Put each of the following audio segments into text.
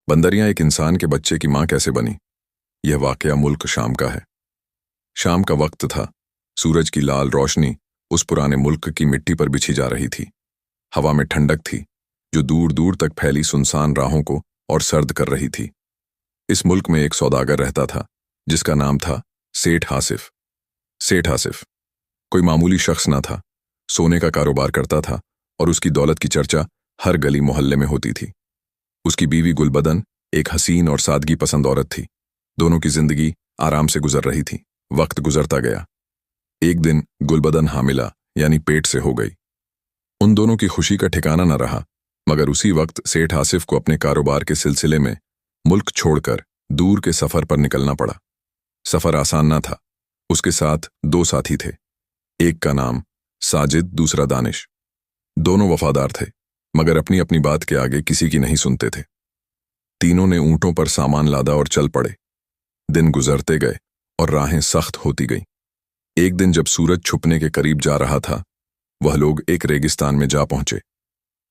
बंदरियां एक इंसान के बच्चे की मां कैसे बनी। यह वाकया मुल्क शाम का है। शाम का वक्त था। सूरज की लाल रोशनी उस पुराने मुल्क की मिट्टी पर बिछी जा रही थी। हवा में ठंडक थी जो दूर दूर तक फैली सुनसान राहों को और सर्द कर रही थी। इस मुल्क में एक सौदागर रहता था जिसका नाम था सेठ आसिफ। सेठ आसिफ कोई मामूली शख्स ना था। सोने का कारोबार करता था और उसकी दौलत की चर्चा हर गली मोहल्ले में होती थी। उसकी बीवी गुलबदन एक हसीन और सादगी पसंद औरत थी। दोनों की जिंदगी आराम से गुजर रही थी। वक्त गुजरता गया। एक दिन गुलबदन हामिला यानी पेट से हो गई। उन दोनों की खुशी का ठिकाना न रहा। मगर उसी वक्त सेठ आसिफ को अपने कारोबार के सिलसिले में मुल्क छोड़कर दूर के सफर पर निकलना पड़ा। सफर आसान न था। उसके साथ दो साथी थे। एक का नाम साजिद, दूसरा दानिश। दोनों वफादार थे मगर अपनी अपनी बात के आगे किसी की नहीं सुनते थे। तीनों ने ऊंटों पर सामान लादा और चल पड़े। दिन गुजरते गए और राहें सख्त होती गईं। एक दिन जब सूरज छुपने के करीब जा रहा था, वह लोग एक रेगिस्तान में जा पहुंचे।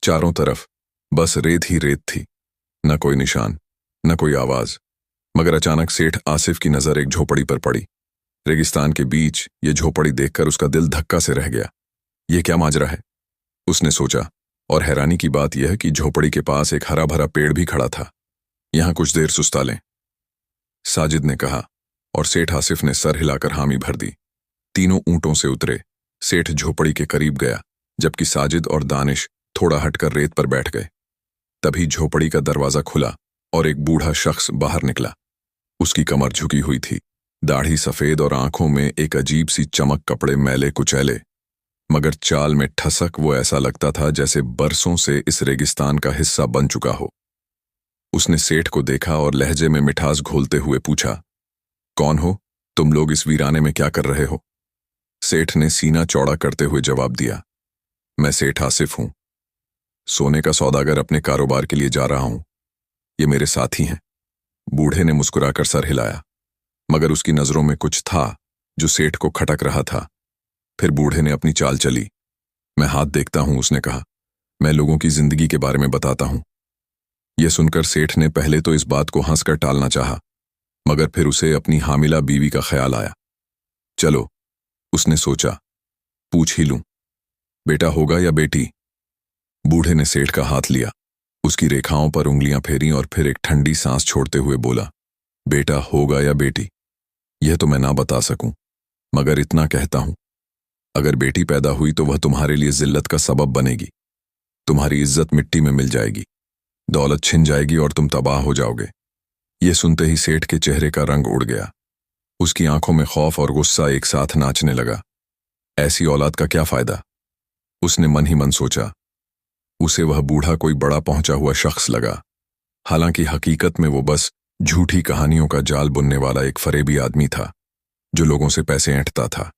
चारों तरफ बस रेत ही रेत थी। न कोई निशान, न कोई आवाज। मगर अचानक सेठ आसिफ की नजर एक झोपड़ी पर पड़ी। रेगिस्तान के बीच ये झोपड़ी देखकर उसका दिल धक्का से रह गया। यह क्या माजरा है, उसने सोचा। और हैरानी की बात यह कि झोपड़ी के पास एक हरा भरा पेड़ भी खड़ा था। यहां कुछ देर सुस्ता लें, साजिद ने कहा और सेठ आसिफ ने सर हिलाकर हामी भर दी। तीनों ऊंटों से उतरे। सेठ झोपड़ी के करीब गया जबकि साजिद और दानिश थोड़ा हटकर रेत पर बैठ गए। तभी झोपड़ी का दरवाजा खुला और एक बूढ़ा शख्स बाहर निकला। उसकी कमर झुकी हुई थी, दाढ़ी सफेद और आंखों में एक अजीब सी चमक। कपड़े मैले कुचैले मगर चाल में ठसक। वो ऐसा लगता था जैसे बरसों से इस रेगिस्तान का हिस्सा बन चुका हो। उसने सेठ को देखा और लहजे में मिठास घोलते हुए पूछा, कौन हो तुम लोग, इस वीराने में क्या कर रहे हो? सेठ ने सीना चौड़ा करते हुए जवाब दिया, मैं सेठ आसिफ हूं। सोने का सौदागर अपने कारोबार के लिए जा रहा हूं। ये मेरे साथी हैं। बूढ़े ने मुस्कुराकर सर हिलाया मगर उसकी नजरों में कुछ था जो सेठ को खटक रहा था। फिर बूढ़े ने अपनी चाल चली। मैं हाथ देखता हूं, उसने कहा। मैं लोगों की जिंदगी के बारे में बताता हूं। यह सुनकर सेठ ने पहले तो इस बात को हंसकर टालना चाहा मगर फिर उसे अपनी हामिला बीवी का ख्याल आया। चलो, उसने सोचा, पूछ ही लूं, बेटा होगा या बेटी? बूढ़े ने सेठ का हाथ लिया, उसकी रेखाओं पर उंगलियां फेरी और फिर एक ठंडी सांस छोड़ते हुए बोला, बेटा होगा या बेटी, यह तो मैं ना बता सकूं, मगर इतना कहता हूं, अगर बेटी पैदा हुई तो वह तुम्हारे लिए जिल्लत का सबब बनेगी। तुम्हारी इज्जत मिट्टी में मिल जाएगी, दौलत छिन जाएगी और तुम तबाह हो जाओगे। यह सुनते ही सेठ के चेहरे का रंग उड़ गया। उसकी आंखों में खौफ और गुस्सा एक साथ नाचने लगा। ऐसी औलाद का क्या फायदा, उसने मन ही मन सोचा। उसे वह बूढ़ा कोई बड़ा पहुंचा हुआ शख्स लगा। हालांकि हकीकत में वो बस झूठी कहानियों का जाल बुनने वाला एक फरेबी आदमी था जो लोगों से पैसे ऐंठता था।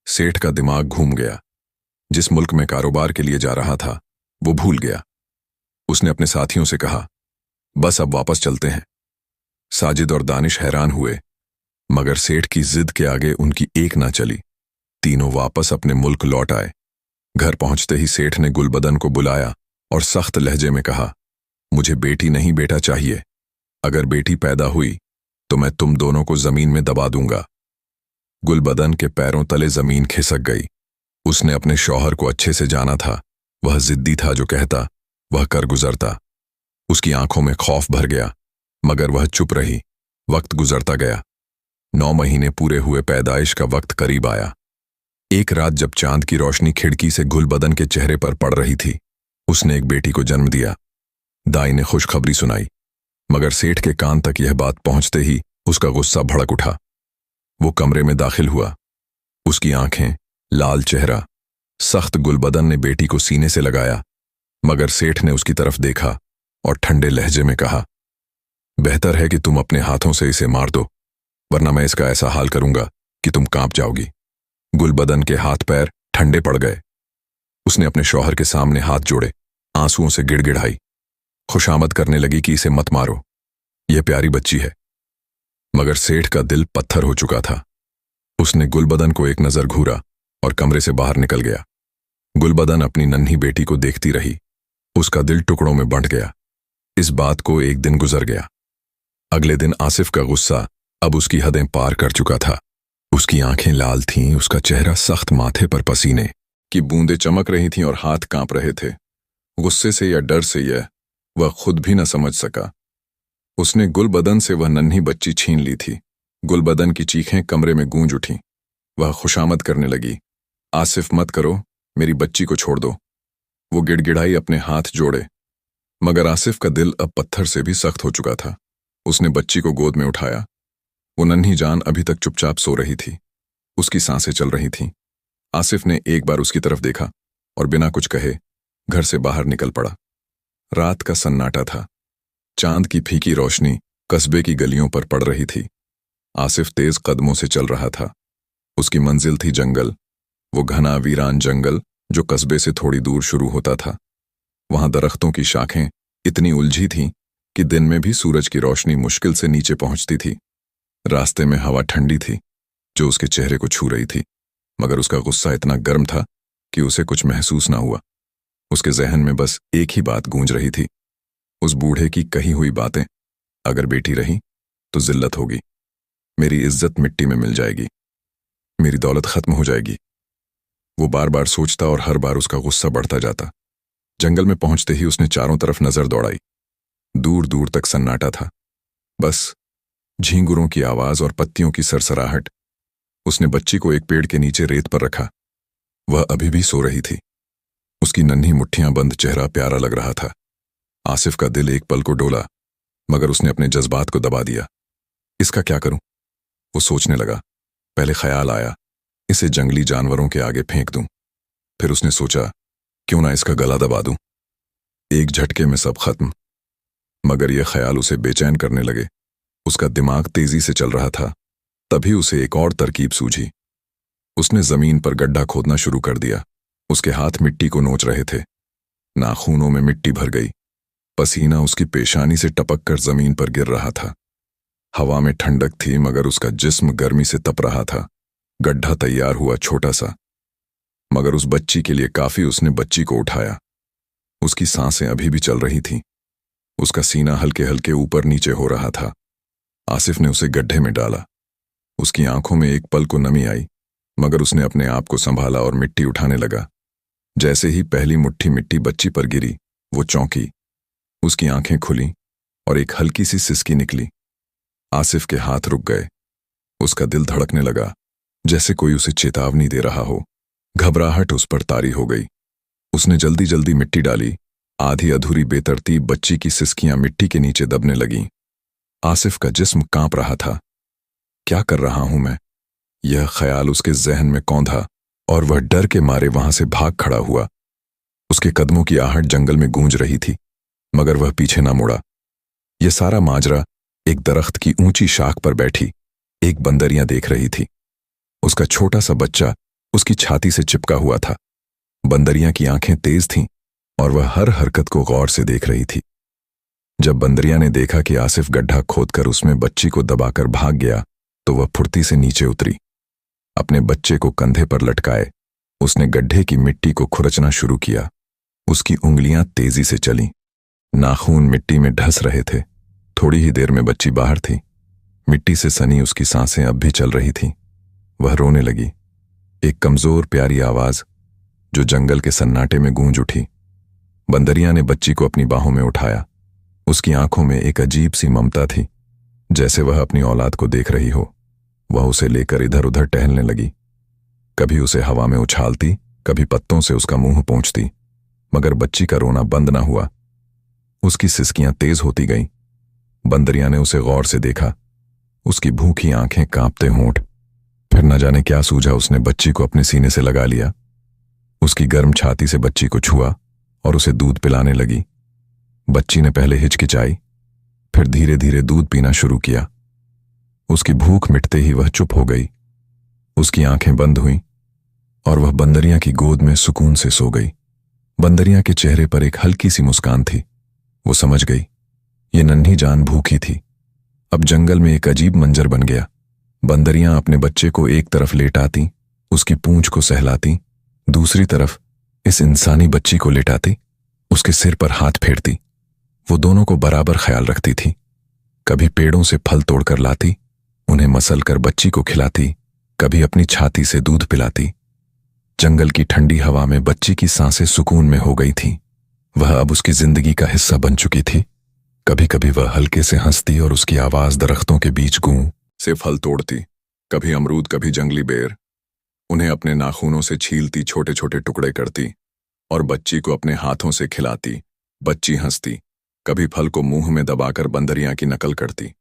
सेठ का दिमाग घूम गया। जिस मुल्क में कारोबार के लिए जा रहा था वो भूल गया। उसने अपने साथियों से कहा, बस अब वापस चलते हैं। साजिद और दानिश हैरान हुए मगर सेठ की जिद के आगे उनकी एक ना चली। तीनों वापस अपने मुल्क लौट आए। घर पहुंचते ही सेठ ने गुलबदन को बुलाया और सख्त लहजे में कहा, मुझे बेटी नहीं बेटा चाहिए। अगर बेटी पैदा हुई तो मैं तुम दोनों को जमीन में दबा दूंगा। गुलबदन के पैरों तले जमीन खिसक गई। उसने अपने शौहर को अच्छे से जाना था। वह जिद्दी था, जो कहता वह कर गुजरता। उसकी आंखों में खौफ भर गया मगर वह चुप रही। वक्त गुजरता गया। 9 महीने पूरे हुए। पैदाइश का वक्त करीब आया। एक रात जब चांद की रोशनी खिड़की से गुलबदन के चेहरे पर पड़ रही थी, उसने एक बेटी को जन्म दिया। दाई ने खुशखबरी सुनाई मगर सेठ के कान तक यह बात पहुंचते ही उसका गुस्सा भड़क उठा। वो कमरे में दाखिल हुआ। उसकी आंखें, लाल चेहरा, सख्त। गुलबदन ने बेटी को सीने से लगाया मगर सेठ ने उसकी तरफ देखा और ठंडे लहजे में कहा, बेहतर है कि तुम अपने हाथों से इसे मार दो, वरना मैं इसका ऐसा हाल करूंगा कि तुम कांप जाओगी। गुलबदन के हाथ पैर ठंडे पड़ गए। उसने अपने शौहर के सामने हाथ जोड़े, आंसुओं से गिड़गिड़ाई, खुशामद करने लगी कि इसे मत मारो, यह प्यारी बच्ची है। मगर सेठ का दिल पत्थर हो चुका था। उसने गुलबदन को एक नजर घूरा और कमरे से बाहर निकल गया। गुलबदन अपनी नन्ही बेटी को देखती रही। उसका दिल टुकड़ों में बंट गया। इस बात को एक दिन गुजर गया। अगले दिन आसिफ का गुस्सा अब उसकी हदें पार कर चुका था। उसकी आंखें लाल थीं, उसका चेहरा सख्त, माथे पर पसीने की बूंदें चमक रही थीं और हाथ कांप रहे थे। गुस्से से या डर से वह खुद भी न समझ सका। उसने गुलबदन से वह नन्ही बच्ची छीन ली थी। गुलबदन की चीखें कमरे में गूंज उठीं। वह खुशामद करने लगी, आसिफ मत करो, मेरी बच्ची को छोड़ दो। वो गिड़गिड़ाई, अपने हाथ जोड़े, मगर आसिफ का दिल अब पत्थर से भी सख्त हो चुका था। उसने बच्ची को गोद में उठाया। वो नन्ही जान अभी तक चुपचाप सो रही थी। उसकी सांसें चल रही थीं। आसिफ ने एक बार उसकी तरफ देखा और बिना कुछ कहे घर से बाहर निकल पड़ा। रात का सन्नाटा था। चांद की फीकी रोशनी कस्बे की गलियों पर पड़ रही थी। आसिफ तेज कदमों से चल रहा था। उसकी मंजिल थी जंगल, वो घना वीरान जंगल जो कस्बे से थोड़ी दूर शुरू होता था। वहां दरख्तों की शाखें इतनी उलझी थीं कि दिन में भी सूरज की रोशनी मुश्किल से नीचे पहुंचती थी। रास्ते में हवा ठंडी थी जो उसके चेहरे को छू रही थी, मगर उसका गुस्सा इतना गर्म था कि उसे कुछ महसूस ना हुआ। उसके जहन में बस एक ही बात गूंज रही थी, उस बूढ़े की कही हुई बातें, अगर बेटी रही तो जिल्लत होगी, मेरी इज्जत मिट्टी में मिल जाएगी, मेरी दौलत खत्म हो जाएगी। वो बार बार सोचता और हर बार उसका गुस्सा बढ़ता जाता। जंगल में पहुंचते ही उसने चारों तरफ नजर दौड़ाई। दूर दूर तक सन्नाटा था, बस झींगुरों की आवाज और पत्तियों की सरसराहट। उसने बच्ची को एक पेड़ के नीचे रेत पर रखा। वह अभी भी सो रही थी। उसकी नन्ही मुट्ठियां बंद चेहरा प्यारा लग रहा था। आसिफ का दिल एक पल को डोला, मगर उसने अपने जज्बात को दबा दिया। इसका क्या करूं? वो सोचने लगा। पहले ख्याल आया, इसे जंगली जानवरों के आगे फेंक दूं। फिर उसने सोचा, क्यों ना इसका गला दबा दूं, एक झटके में सब खत्म। मगर यह ख्याल उसे बेचैन करने लगे। उसका दिमाग तेजी से चल रहा था। तभी उसे एक और तरकीब सूझी। उसने जमीन पर गड्ढा खोदना शुरू कर दिया। उसके हाथ मिट्टी को नोच रहे थे। नाखूनों में मिट्टी भर गई। पसीना उसकी पेशानी से टपक कर जमीन पर गिर रहा था। हवा में ठंडक थी, मगर उसका जिस्म गर्मी से तप रहा था। गड्ढा तैयार हुआ, छोटा सा, मगर उस बच्ची के लिए काफी। उसने बच्ची को उठाया। उसकी सांसें अभी भी चल रही थीं। उसका सीना हल्के हल्के ऊपर नीचे हो रहा था। आसिफ ने उसे गड्ढे में डाला। उसकी आंखों में एक पल को नमी आई, मगर उसने अपने आप को संभाला और मिट्टी उठाने लगा। जैसे ही पहली मुट्ठी मिट्टी बच्ची पर गिरी, वो चौंकी। उसकी आंखें खुलीं और एक हल्की सी सिसकी निकली। आसिफ के हाथ रुक गए। उसका दिल धड़कने लगा, जैसे कोई उसे चेतावनी दे रहा हो। घबराहट उस पर तारी हो गई। उसने जल्दी जल्दी मिट्टी डाली। आधी अधूरी बेतरतीब बच्ची की सिसकियां मिट्टी के नीचे दबने लगीं। आसिफ का जिस्म कांप रहा था। क्या कर रहा हूं मैं? यह ख्याल उसके जहन में कौंधा और वह डर के मारे वहां से भाग खड़ा हुआ। उसके कदमों की आहट जंगल में गूंज रही थी, मगर वह पीछे ना मुड़ा। यह सारा माजरा एक दरख्त की ऊंची शाख पर बैठी एक बंदरियां देख रही थी। उसका छोटा सा बच्चा उसकी छाती से चिपका हुआ था। बंदरियां की आंखें तेज थीं और वह हर हरकत को गौर से देख रही थी। जब बंदरिया ने देखा कि आसिफ गड्ढा खोदकर उसमें बच्ची को दबाकर भाग गया, तो वह फुर्ती से नीचे उतरी। अपने बच्चे को कंधे पर लटकाए उसने गड्ढे की मिट्टी को खुरचना शुरू किया। उसकी उंगलियां तेजी से चलीं। नाखून मिट्टी में ढस रहे थे। थोड़ी ही देर में बच्ची बाहर थी। मिट्टी से सनी उसकी सांसें अब भी चल रही थीं। वह रोने लगी। एक कमजोर प्यारी आवाज जो जंगल के सन्नाटे में गूंज उठी। बंदरिया ने बच्ची को अपनी बाहों में उठाया। उसकी आंखों में एक अजीब सी ममता थी, जैसे वह अपनी औलाद को देख रही हो। वह उसे लेकर इधर उधर टहलने लगी। कभी उसे हवा में उछालती, कभी पत्तों से उसका मुंह पोंछती, मगर बच्ची का रोना बंद ना हुआ। उसकी सिसकियां तेज होती गईं। बंदरिया ने उसे गौर से देखा। उसकी भूखी आंखें, कांपते होंठ। फिर न जाने क्या सूझा, उसने बच्ची को अपने सीने से लगा लिया। उसकी गर्म छाती से बच्ची को छुआ और उसे दूध पिलाने लगी। बच्ची ने पहले हिचकिचाई, फिर धीरे धीरे दूध पीना शुरू किया। उसकी भूख मिटते ही वह चुप हो गई। उसकी आंखें बंद हुईं और वह बंदरिया की गोद में सुकून से सो गई। बंदरिया के चेहरे पर एक हल्की सी मुस्कान थी। वो समझ गई, ये नन्ही जान भूखी थी। अब जंगल में एक अजीब मंजर बन गया। बंदरियां अपने बच्चे को एक तरफ लेटाती, उसकी पूंछ को सहलाती, दूसरी तरफ इस इंसानी बच्ची को लेटाती, उसके सिर पर हाथ फेरती। वो दोनों को बराबर ख्याल रखती थी। कभी पेड़ों से फल तोड़कर लाती, उन्हें मसल कर बच्ची को खिलाती, कभी अपनी छाती से दूध पिलाती। जंगल की ठंडी हवा में बच्ची की सांसें सुकून में हो गई थीं। वह अब उसकी जिंदगी का हिस्सा बन चुकी थी। कभी कभी वह हल्के से हंसती और उसकी आवाज दरख्तों के बीच गूं से फल तोड़ती, कभी अमरूद कभी जंगली बेर। उन्हें अपने नाखूनों से छीलती, छोटे छोटे टुकड़े करती और बच्ची को अपने हाथों से खिलाती। बच्ची हंसती, कभी फल को मुंह में दबाकर बंदरियां की नकल करती।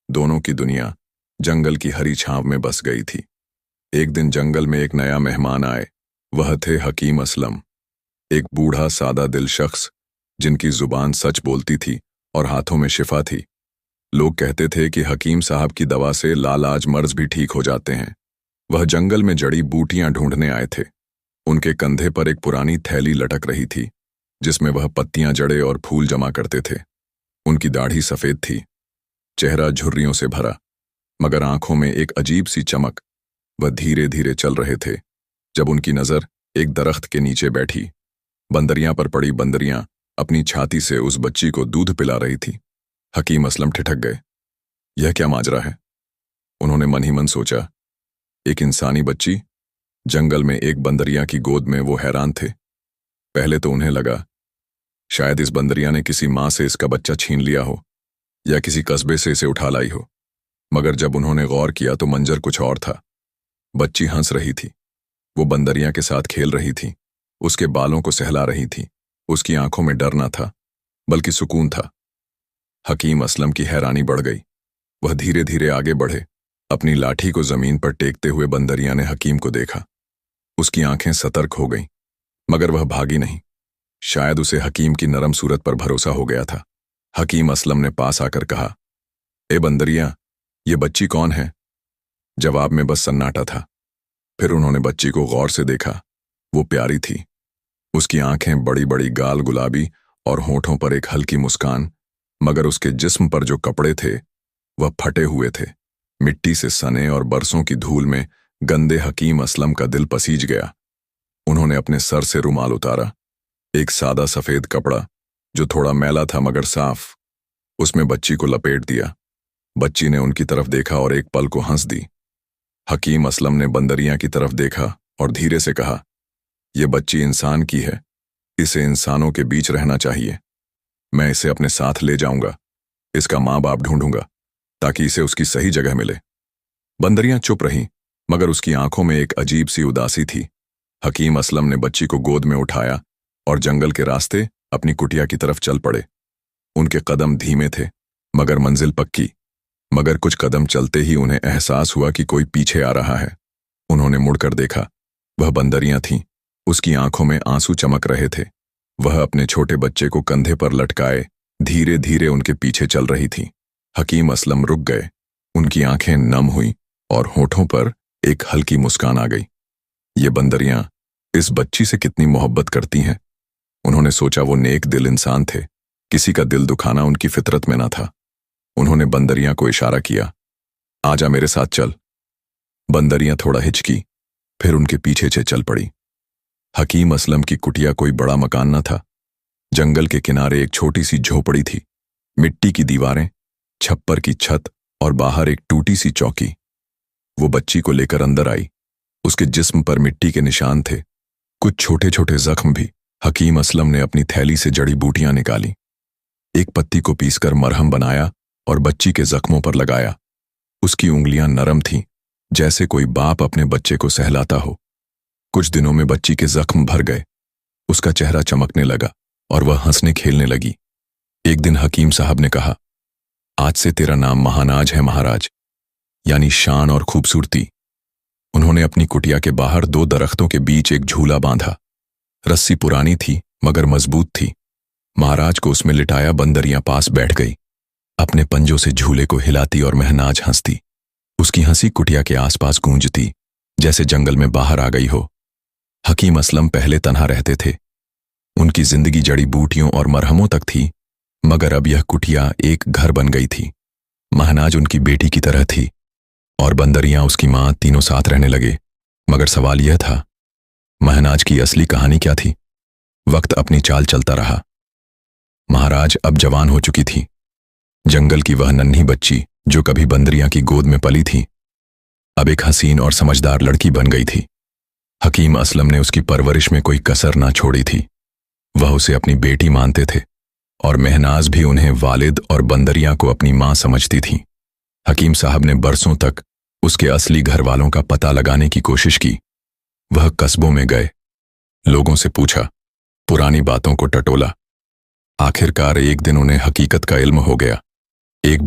दोनों की दुनिया जंगल की हरी छांव में बस गई थी। एक दिन जंगल में एक नया मेहमान आए। वह थे हकीम असलम, एक बूढ़ा सादा दिल शख्स जिनकी जुबान सच बोलती थी और हाथों में शिफा थी। लोग कहते थे कि हकीम साहब की दवा से लालाज मर्ज भी ठीक हो जाते हैं। वह जंगल में जड़ी बूटियां ढूंढने आए थे। उनके कंधे पर एक पुरानी थैली लटक रही थी जिसमें वह पत्तियां, जड़े और फूल जमा करते थे। उनकी दाढ़ी सफेद थी, चेहरा झुर्रियों से भरा, मगर आंखों में एक अजीब सी चमक। वह धीरे धीरे चल रहे थे जब उनकी नजर एक दरख्त के नीचे बैठी बंदरियां पर पड़ी। बंदरियां अपनी छाती से उस बच्ची को दूध पिला रही थी। हकीम असलम ठिठक गए। यह क्या माजरा है? उन्होंने मन ही मन सोचा। एक इंसानी बच्ची जंगल में एक बंदरिया की गोद में। वो हैरान थे। पहले तो उन्हें लगा शायद इस बंदरिया ने किसी मां से इसका बच्चा छीन लिया हो या किसी कस्बे से इसे उठा लाई हो, मगर जब उन्होंने गौर किया तो मंजर कुछ और था। बच्ची हंस रही थी, वो बंदरिया के साथ खेल रही थी, उसके बालों को सहला रही थी। उसकी आंखों में डर न था बल्कि सुकून था। हकीम असलम की हैरानी बढ़ गई। वह धीरे धीरे आगे बढ़े। अपनी लाठी को जमीन पर टेकते हुए बंदरिया ने हकीम को देखा। उसकी आंखें सतर्क हो गईं, मगर वह भागी नहीं। शायद उसे हकीम की नरम सूरत पर भरोसा हो गया था। हकीम असलम ने पास आकर कहा, ए बंदरिया, ये बच्ची कौन है? जवाब में बस सन्नाटा था। फिर उन्होंने बच्ची को गौर से देखा। वो प्यारी थी। उसकी आंखें बड़ी बड़ी, गाल गुलाबी और होठों पर एक हल्की मुस्कान, मगर उसके जिस्म पर जो कपड़े थे वह फटे हुए थे। मिट्टी से सने और बरसों की धूल में गंदे हकीम असलम का दिल पसीज गया। उन्होंने अपने सर से रुमाल उतारा, एक सादा सफेद कपड़ा जो थोड़ा मैला था मगर साफ, उसमें बच्ची को लपेट दिया। बच्ची ने उनकी तरफ देखा और एक पल को हंस दी। हकीम असलम ने बंदरिया की तरफ देखा और धीरे से कहा, यह बच्ची इंसान की है, इसे इंसानों के बीच रहना चाहिए। मैं इसे अपने साथ ले जाऊंगा, इसका माँ बाप ढूंढूंगा ताकि इसे उसकी सही जगह मिले। बंदरियां चुप रहीं, मगर उसकी आंखों में एक अजीब सी उदासी थी। हकीम असलम ने बच्ची को गोद में उठाया और जंगल के रास्ते अपनी कुटिया की तरफ चल पड़े। उनके कदम धीमे थे मगर मंजिल पक्की। मगर कुछ कदम चलते ही उन्हें एहसास हुआ कि कोई पीछे आ रहा है। उन्होंने मुड़कर देखा। वह बंदरियां थीं। उसकी आंखों में आंसू चमक रहे थे। वह अपने छोटे बच्चे को कंधे पर लटकाए धीरे धीरे उनके पीछे चल रही थी। हकीम असलम रुक गए। उनकी आंखें नम हुईं और होठों पर एक हल्की मुस्कान आ गई। ये बंदरियां इस बच्ची से कितनी मोहब्बत करती हैं। उन्होंने सोचा, वो नेक दिल इंसान थे, किसी का दिल दुखाना उनकी फितरत में ना था। उन्होंने बंदरियां को इशारा किया, आजा मेरे साथ चल। बंदरियां थोड़ा हिचकी, फिर उनके पीछे से चल पड़ी। हकीम असलम की कुटिया कोई बड़ा मकान न था। जंगल के किनारे एक छोटी सी झोपड़ी थी, मिट्टी की दीवारें, छप्पर की छत और बाहर एक टूटी सी चौकी। वो बच्ची को लेकर अंदर आई। उसके जिस्म पर मिट्टी के निशान थे, कुछ छोटे छोटे जख्म भी। हकीम असलम ने अपनी थैली से जड़ी बूटियां निकाली, एक पत्ती को पीसकर मरहम बनाया और बच्ची के जख्मों पर लगाया। उसकी उंगलियां नरम थीं, जैसे कोई बाप अपने बच्चे को सहलाता हो। कुछ दिनों में बच्ची के जख्म भर गए। उसका चेहरा चमकने लगा और वह हंसने खेलने लगी। एक दिन हकीम साहब ने कहा, आज से तेरा नाम महानाज है महाराज, यानी शान और खूबसूरती। उन्होंने अपनी कुटिया के बाहर 2 दरख्तों के बीच एक झूला बांधा। रस्सी पुरानी थी मगर मजबूत थी। महाराज को उसमें लिटाया। बंदरियां पास बैठ गई, अपने पंजों से झूले को हिलाती और महनाज हंसती। उसकी हंसी कुटिया के आसपास गूंजती, जैसे जंगल में बाहर आ गई हो। हकीम असलम पहले तन्हा रहते थे। उनकी जिंदगी जड़ी बूटियों और मरहमों तक थी, मगर अब यह कुटिया एक घर बन गई थी। महनाज उनकी बेटी की तरह थी और बंदरियां उसकी मां। तीनों साथ रहने लगे। मगर सवाल यह था, महनाज की असली कहानी क्या थी? वक्त अपनी चाल चलता रहा। महाराज अब जवान हो चुकी थी। जंगल की वह नन्ही बच्ची जो कभी बंदरियां की गोद में पली थी, अब एक हसीन और समझदार लड़की बन गई थी। हकीम असलम ने उसकी परवरिश में कोई कसर ना छोड़ी थी। वह उसे अपनी बेटी मानते थे और महनाज भी उन्हें वालिद और बंदरियां को अपनी मां समझती थी। हकीम साहब ने बरसों तक उसके असली घर वालों का पता लगाने की कोशिश की। वह कस्बों में गए, लोगों से पूछा, पुरानी बातों को टटोला। आखिरकार एक दिन उन्हें हकीकत का इल्म हो गया। एक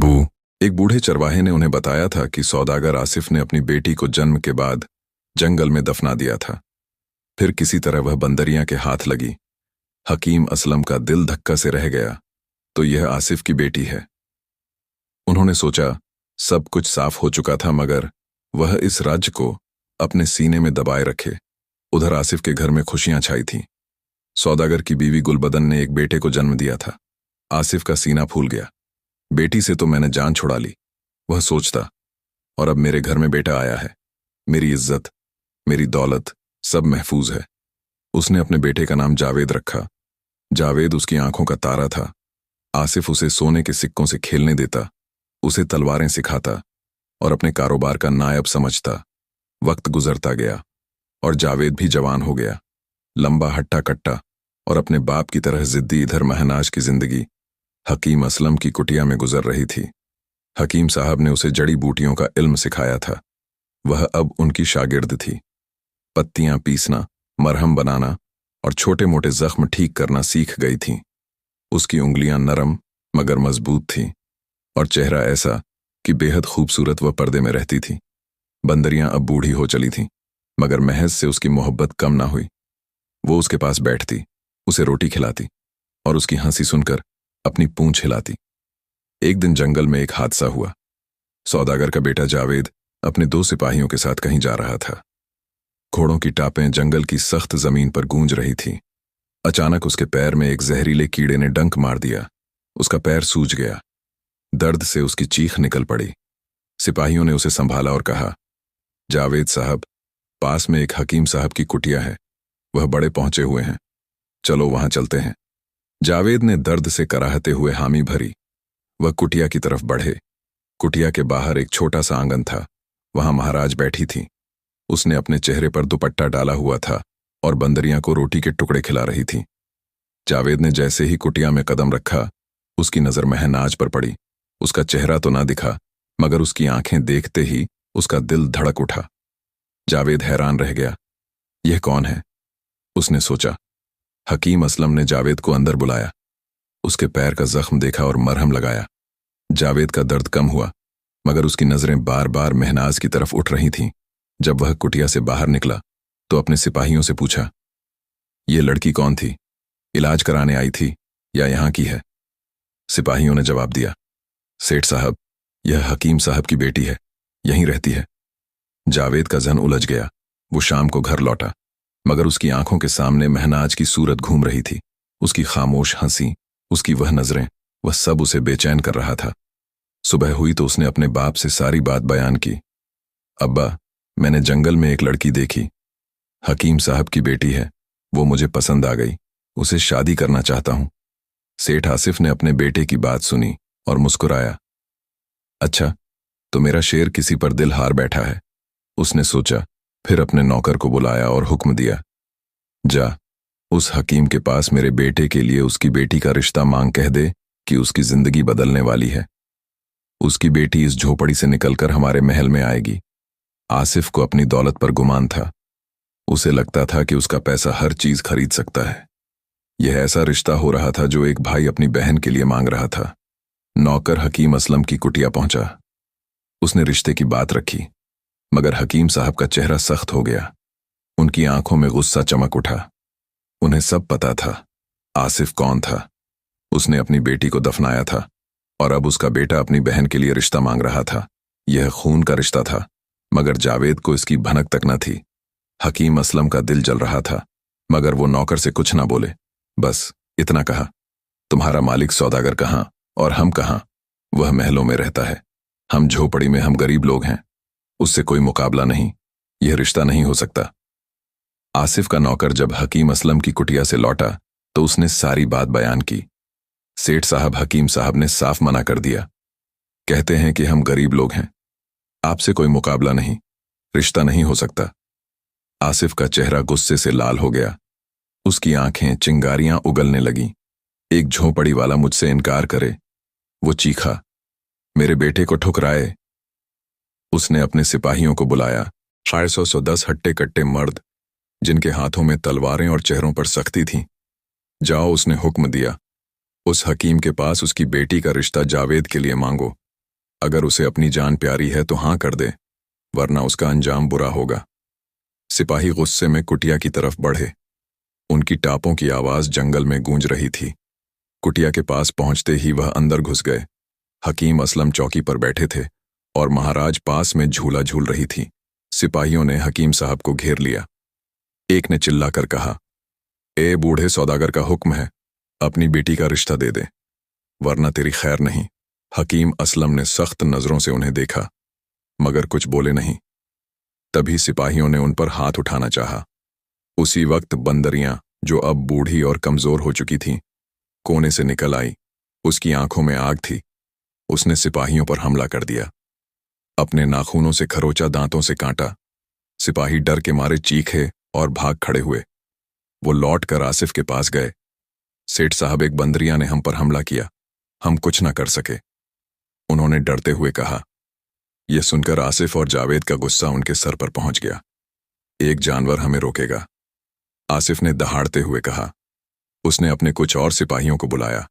बूढ़े चरवाहे ने उन्हें बताया था कि सौदागर आसिफ ने अपनी बेटी को जन्म के बाद जंगल में दफना दिया था। फिर किसी तरह वह बंदरियां के हाथ लगी। हकीम असलम का दिल धक्का से रह गया, तो यह आसिफ की बेटी है। उन्होंने सोचा सब कुछ साफ हो चुका था, मगर वह इस राज्य को अपने सीने में दबाए रखे। उधर आसिफ के घर में खुशियां छाई थीं। सौदागर की बीवी गुलबदन ने एक बेटे को जन्म दिया था। आसिफ का सीना फूल गया। बेटी से तो मैंने जान छुड़ा ली, वह सोचता, और अब मेरे घर में बेटा आया है। मेरी इज्जत, मेरी दौलत सब महफूज है। उसने अपने बेटे का नाम जावेद रखा। जावेद उसकी आंखों का तारा था। आसिफ उसे सोने के सिक्कों से खेलने देता, उसे तलवारें सिखाता और अपने कारोबार का नायब समझता। वक्त गुजरता गया और जावेद भी जवान हो गया, लंबा हट्टा कट्टा और अपने बाप की तरह जिद्दी। इधर महनाज की जिंदगी हकीम असलम की कुटिया में गुजर रही थी। हकीम साहब ने उसे जड़ी बूटियों का इल्म सिखाया था। वह अब उनकी शागिर्द थी। पत्तियां पीसना, मरहम बनाना और छोटे मोटे जख्म ठीक करना सीख गई थीं। उसकी उंगलियां नरम मगर मजबूत थीं और चेहरा ऐसा कि बेहद खूबसूरत वह पर्दे में रहती थी। बंदरियां अब बूढ़ी हो चली थीं, मगर महज से उसकी मोहब्बत कम ना हुई। वो उसके पास बैठती, उसे रोटी खिलाती और उसकी हंसी सुनकर अपनी पूंछ हिलाती। एक दिन जंगल में एक हादसा हुआ। सौदागर का बेटा जावेद अपने 2 सिपाहियों के साथ कहीं जा रहा था। घोड़ों की टापें जंगल की सख्त जमीन पर गूंज रही थीं। अचानक उसके पैर में एक जहरीले कीड़े ने डंक मार दिया। उसका पैर सूज गया। दर्द से उसकी चीख निकल पड़ी। सिपाहियों ने उसे संभाला और कहा, जावेद साहब, पास में एक हकीम साहब की कुटिया है, वह बड़े पहुंचे हुए हैं, चलो वहां चलते हैं। जावेद ने दर्द से कराहते हुए हामी भरी। वह कुटिया की तरफ बढ़े। कुटिया के बाहर एक छोटा सा आंगन था। वहां महाराज बैठी थी। उसने अपने चेहरे पर दुपट्टा डाला हुआ था और बंदरियां को रोटी के टुकड़े खिला रही थी। जावेद ने जैसे ही कुटिया में कदम रखा, उसकी नजर महनाज पर पड़ी। उसका चेहरा तो ना दिखा, मगर उसकी आंखें देखते ही उसका दिल धड़क उठा। जावेद हैरान रह गया। यह कौन है? उसने सोचा। हकीम असलम ने जावेद को अंदर बुलाया, उसके पैर का जख्म देखा और मरहम लगाया। जावेद का दर्द कम हुआ, मगर उसकी नजरें बार बार महनाज की तरफ उठ रही थीं। जब वह कुटिया से बाहर निकला तो अपने सिपाहियों से पूछा, ये लड़की कौन थी? इलाज कराने आई थी या यहां की है? सिपाहियों ने जवाब दिया, सेठ साहब, यह हकीम साहब की बेटी है, यहीं रहती है। जावेद का जहन उलझ गया। वो शाम को घर लौटा, मगर उसकी आंखों के सामने महनाज की सूरत घूम रही थी। उसकी खामोश हंसी, उसकी वह नजरें, वह सब उसे बेचैन कर रहा था। सुबह हुई तो उसने अपने बाप से सारी बात बयान की। अब्बा, मैंने जंगल में एक लड़की देखी, हकीम साहब की बेटी है, वो मुझे पसंद आ गई, उसे शादी करना चाहता हूं। सेठ आसिफ ने अपने बेटे की बात सुनी और मुस्कुराया। अच्छा, तो मेरा शेर किसी पर दिल हार बैठा है, उसने सोचा। फिर अपने नौकर को बुलाया और हुक्म दिया, जा, उस हकीम के पास मेरे बेटे के लिए उसकी बेटी का रिश्ता मांग, कह दे कि उसकी जिंदगी बदलने वाली है। उसकी बेटी इस झोपड़ी से निकलकर हमारे महल में आएगी। आसिफ को अपनी दौलत पर गुमान था। उसे लगता था कि उसका पैसा हर चीज खरीद सकता है। यह ऐसा रिश्ता हो रहा था जो एक भाई अपनी बहन के लिए मांग रहा था। नौकर हकीम असलम की कुटिया पहुंचा। उसने रिश्ते की बात रखी, मगर हकीम साहब का चेहरा सख्त हो गया। उनकी आंखों में गुस्सा चमक उठा। उन्हें सब पता था आसिफ कौन था। उसने अपनी बेटी को दफनाया था और अब उसका बेटा अपनी बहन के लिए रिश्ता मांग रहा था। यह खून का रिश्ता था, मगर जावेद को इसकी भनक तक न थी। हकीम असलम का दिल जल रहा था, मगर वो नौकर से कुछ ना बोले। बस इतना कहा, तुम्हारा मालिक सौदागर कहाँ और हम कहाँ? वह महलों में रहता है, हम झोपड़ी में, हम गरीब लोग हैं। उससे कोई मुकाबला नहीं, यह रिश्ता नहीं हो सकता। आसिफ का नौकर जब हकीम असलम की कुटिया से लौटा तो उसने सारी बात बयान की। सेठ साहब हकीम साहब ने साफ मना कर दिया। कहते हैं कि हम गरीब लोग हैं, आपसे कोई मुकाबला नहीं, रिश्ता नहीं हो सकता। आसिफ का चेहरा गुस्से से लाल हो गया। उसकी आंखें चिंगारियां उगलने लगीं। एक झोंपड़ी वाला मुझसे इनकार करे, वो चीखा, मेरे बेटे को ठुकराए। उसने अपने सिपाहियों को बुलाया, 410 हट्टे कट्टे मर्द जिनके हाथों में तलवारें और चेहरों पर सख्ती थी। जाओ, उसने हुक्म दिया, उस हकीम के पास उसकी बेटी का रिश्ता जावेद के लिए मांगो। अगर उसे अपनी जान प्यारी है तो हां कर दे, वरना उसका अंजाम बुरा होगा। सिपाही गुस्से में कुटिया की तरफ बढ़े। उनकी टापों की आवाज जंगल में गूंज रही थी। कुटिया के पास पहुंचते ही वह अंदर घुस गए। हकीम असलम चौकी पर बैठे थे और महाराज पास में झूला झूल रही थी। सिपाहियों ने हकीम साहब को घेर लिया। एक ने चिल्लाकर कहा, ए बूढ़े सौदागर का हुक्म है, अपनी बेटी का रिश्ता दे दे, वरना तेरी खैर नहीं। हकीम असलम ने सख्त नजरों से उन्हें देखा, मगर कुछ बोले नहीं। तभी सिपाहियों ने उन पर हाथ उठाना चाहा। उसी वक्त बंदरियां, जो अब बूढ़ी और कमजोर हो चुकी थीं, कोने से निकल आई। उसकी आंखों में आग थी। उसने सिपाहियों पर हमला कर दिया। अपने नाखूनों से खरोचा, दांतों से काटा। सिपाही डर के मारे चीखे और भाग खड़े हुए। वो लौट कर आसिफ के पास गए। सेठ साहब, एक बंदरिया ने हम पर हमला किया, हम कुछ न कर सके, उन्होंने डरते हुए कहा। यह सुनकर आसिफ और जावेद का गुस्सा उनके सर पर पहुंच गया। एक जानवर हमें रोकेगा, आसिफ ने दहाड़ते हुए कहा। उसने अपने कुछ और सिपाहियों को बुलाया।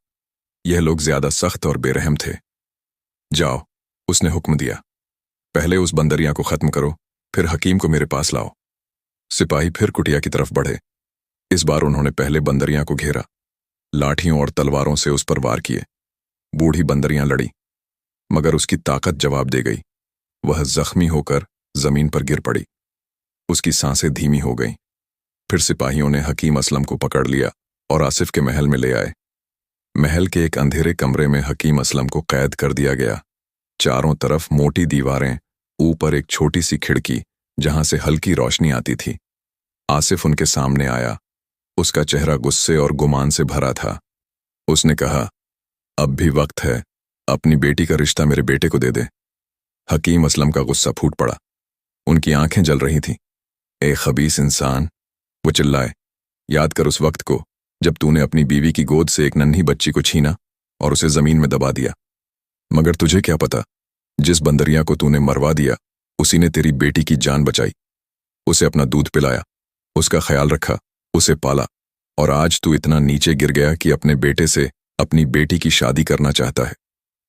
यह लोग ज्यादा सख्त और बेरहम थे। जाओ, उसने हुक्म दिया, पहले उस बंदरिया को खत्म करो, फिर हकीम को मेरे पास लाओ। सिपाही फिर कुटिया की तरफ बढ़े। इस बार उन्होंने पहले बंदरिया को घेरा, लाठियों और तलवारों से उस पर वार किए। बूढ़ी बंदरियां लड़ी, मगर उसकी ताकत जवाब दे गई। वह जख्मी होकर जमीन पर गिर पड़ी। उसकी सांसें धीमी हो गईं। फिर सिपाहियों ने हकीम असलम को पकड़ लिया और आसिफ के महल में ले आए। महल के एक अंधेरे कमरे में हकीम असलम को कैद कर दिया गया। चारों तरफ मोटी दीवारें, ऊपर एक छोटी सी खिड़की जहां से हल्की रोशनी आती थी। आसिफ उनके सामने आया। उसका चेहरा गुस्से और गुमान से भरा था। उसने कहा, अब भी वक्त है, अपनी बेटी का रिश्ता मेरे बेटे को दे दे। हकीम असलम का गुस्सा फूट पड़ा। उनकी आंखें जल रही थीं। ए खबीस इंसान, वो चिल्लाए, याद कर उस वक्त को जब तूने अपनी बीवी की गोद से एक नन्ही बच्ची को छीना और उसे जमीन में दबा दिया। मगर तुझे क्या पता, जिस बंदरिया को तूने मरवा दिया उसी ने तेरी बेटी की जान बचाई, उसे अपना दूध पिलाया, उसका ख्याल रखा, उसे पाला, और आज तू इतना नीचे गिर गया कि अपने बेटे से अपनी बेटी की शादी करना चाहता है।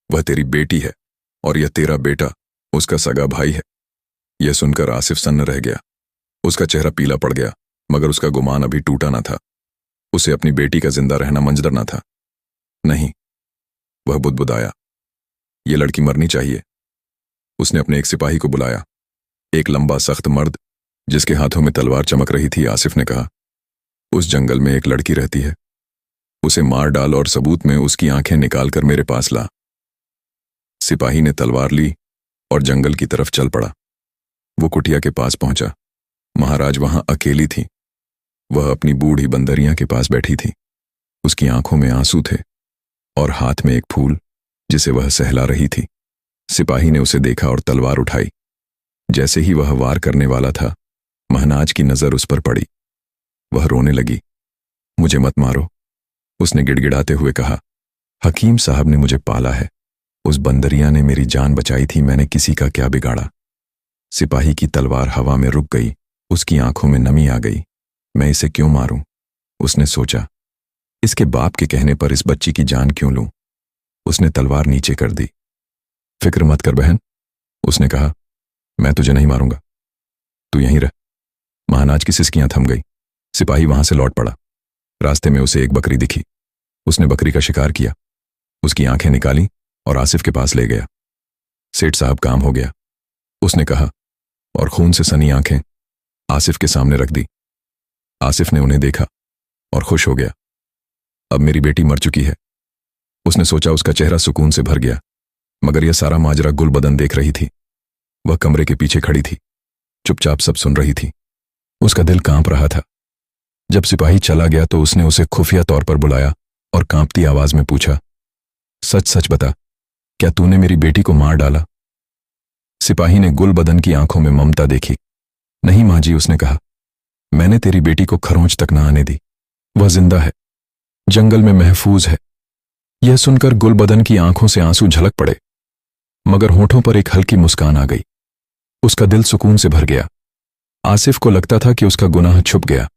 वह तेरी बेटी है और यह तेरा बेटा उसका सगा भाई है। यह सुनकर आसिफ सन्न रह गया। उसका चेहरा पीला पड़ गया, मगर उसका गुमान अभी टूटा न था। उसे अपनी बेटी का जिंदा रहना मंजर न था। नहीं, वह बुदबुदाया, यह लड़की मरनी चाहिए। उसने अपने एक सिपाही को बुलाया, एक लंबा सख्त मर्द जिसके हाथों में तलवार चमक रही थी। आसिफ ने कहा, उस जंगल में एक लड़की रहती है, उसे मार डाल और सबूत में उसकी आंखें निकालकर मेरे पास ला। सिपाही ने तलवार ली और जंगल की तरफ चल पड़ा। वो कुटिया के पास पहुंचा। महाराज वहां अकेली थी। वह अपनी बूढ़ी बंदरिया के पास बैठी थी। उसकी आंखों में आंसू थे और हाथ में एक फूल जिसे वह सहला रही थी। सिपाही ने उसे देखा और तलवार उठाई। जैसे ही वह वार करने वाला था, महनाज की नजर उस पर पड़ी। वह रोने लगी। मुझे मत मारो, उसने गिड़गिड़ाते हुए कहा। हकीम साहब ने मुझे पाला है, उस बंदरिया ने मेरी जान बचाई थी, मैंने किसी का क्या बिगाड़ा। सिपाही की तलवार हवा में रुक गई। उसकी आंखों में नमी आ गई। मैं इसे क्यों मारूं, उसने सोचा। इसके बाप के कहने पर इस बच्ची की जान क्यों लूं। उसने तलवार नीचे कर दी। फिक्र मत कर बहन, उसने कहा, मैं तुझे नहीं मारूंगा, तू यहीं रह। महानाज की सिसकियां थम गई। सिपाही वहां से लौट पड़ा। रास्ते में उसे एक बकरी दिखी। उसने बकरी का शिकार किया, उसकी आंखें निकाली और आसिफ के पास ले गया। सेठ साहब, काम हो गया, उसने कहा, और खून से सनी आंखें आसिफ के सामने रख दी। आसिफ ने उन्हें देखा और खुश हो गया। अब मेरी बेटी मर चुकी है, उसने सोचा। उसका चेहरा सुकून से भर गया, मगर यह सारा माजरा गुलबदन देख रही थी। वह कमरे के पीछे खड़ी थी, चुपचाप सब सुन रही थी। उसका दिल कांप रहा था। जब सिपाही चला गया तो उसने उसे खुफिया तौर पर बुलाया और कांपती आवाज में पूछा, सच सच बता, क्या तूने मेरी बेटी को मार डाला? सिपाही ने गुलबदन की आंखों में ममता देखी। नहीं मां जी, उसने कहा, मैंने तेरी बेटी को खरोंच तक न आने दी। वह जिंदा है, जंगल में महफूज है। यह सुनकर गुलबदन की आंखों से आंसू झलक पड़े, मगर होठों पर एक हल्की मुस्कान आ गई। उसका दिल सुकून से भर गया। आसिफ को लगता था कि उसका गुनाह छुप गया,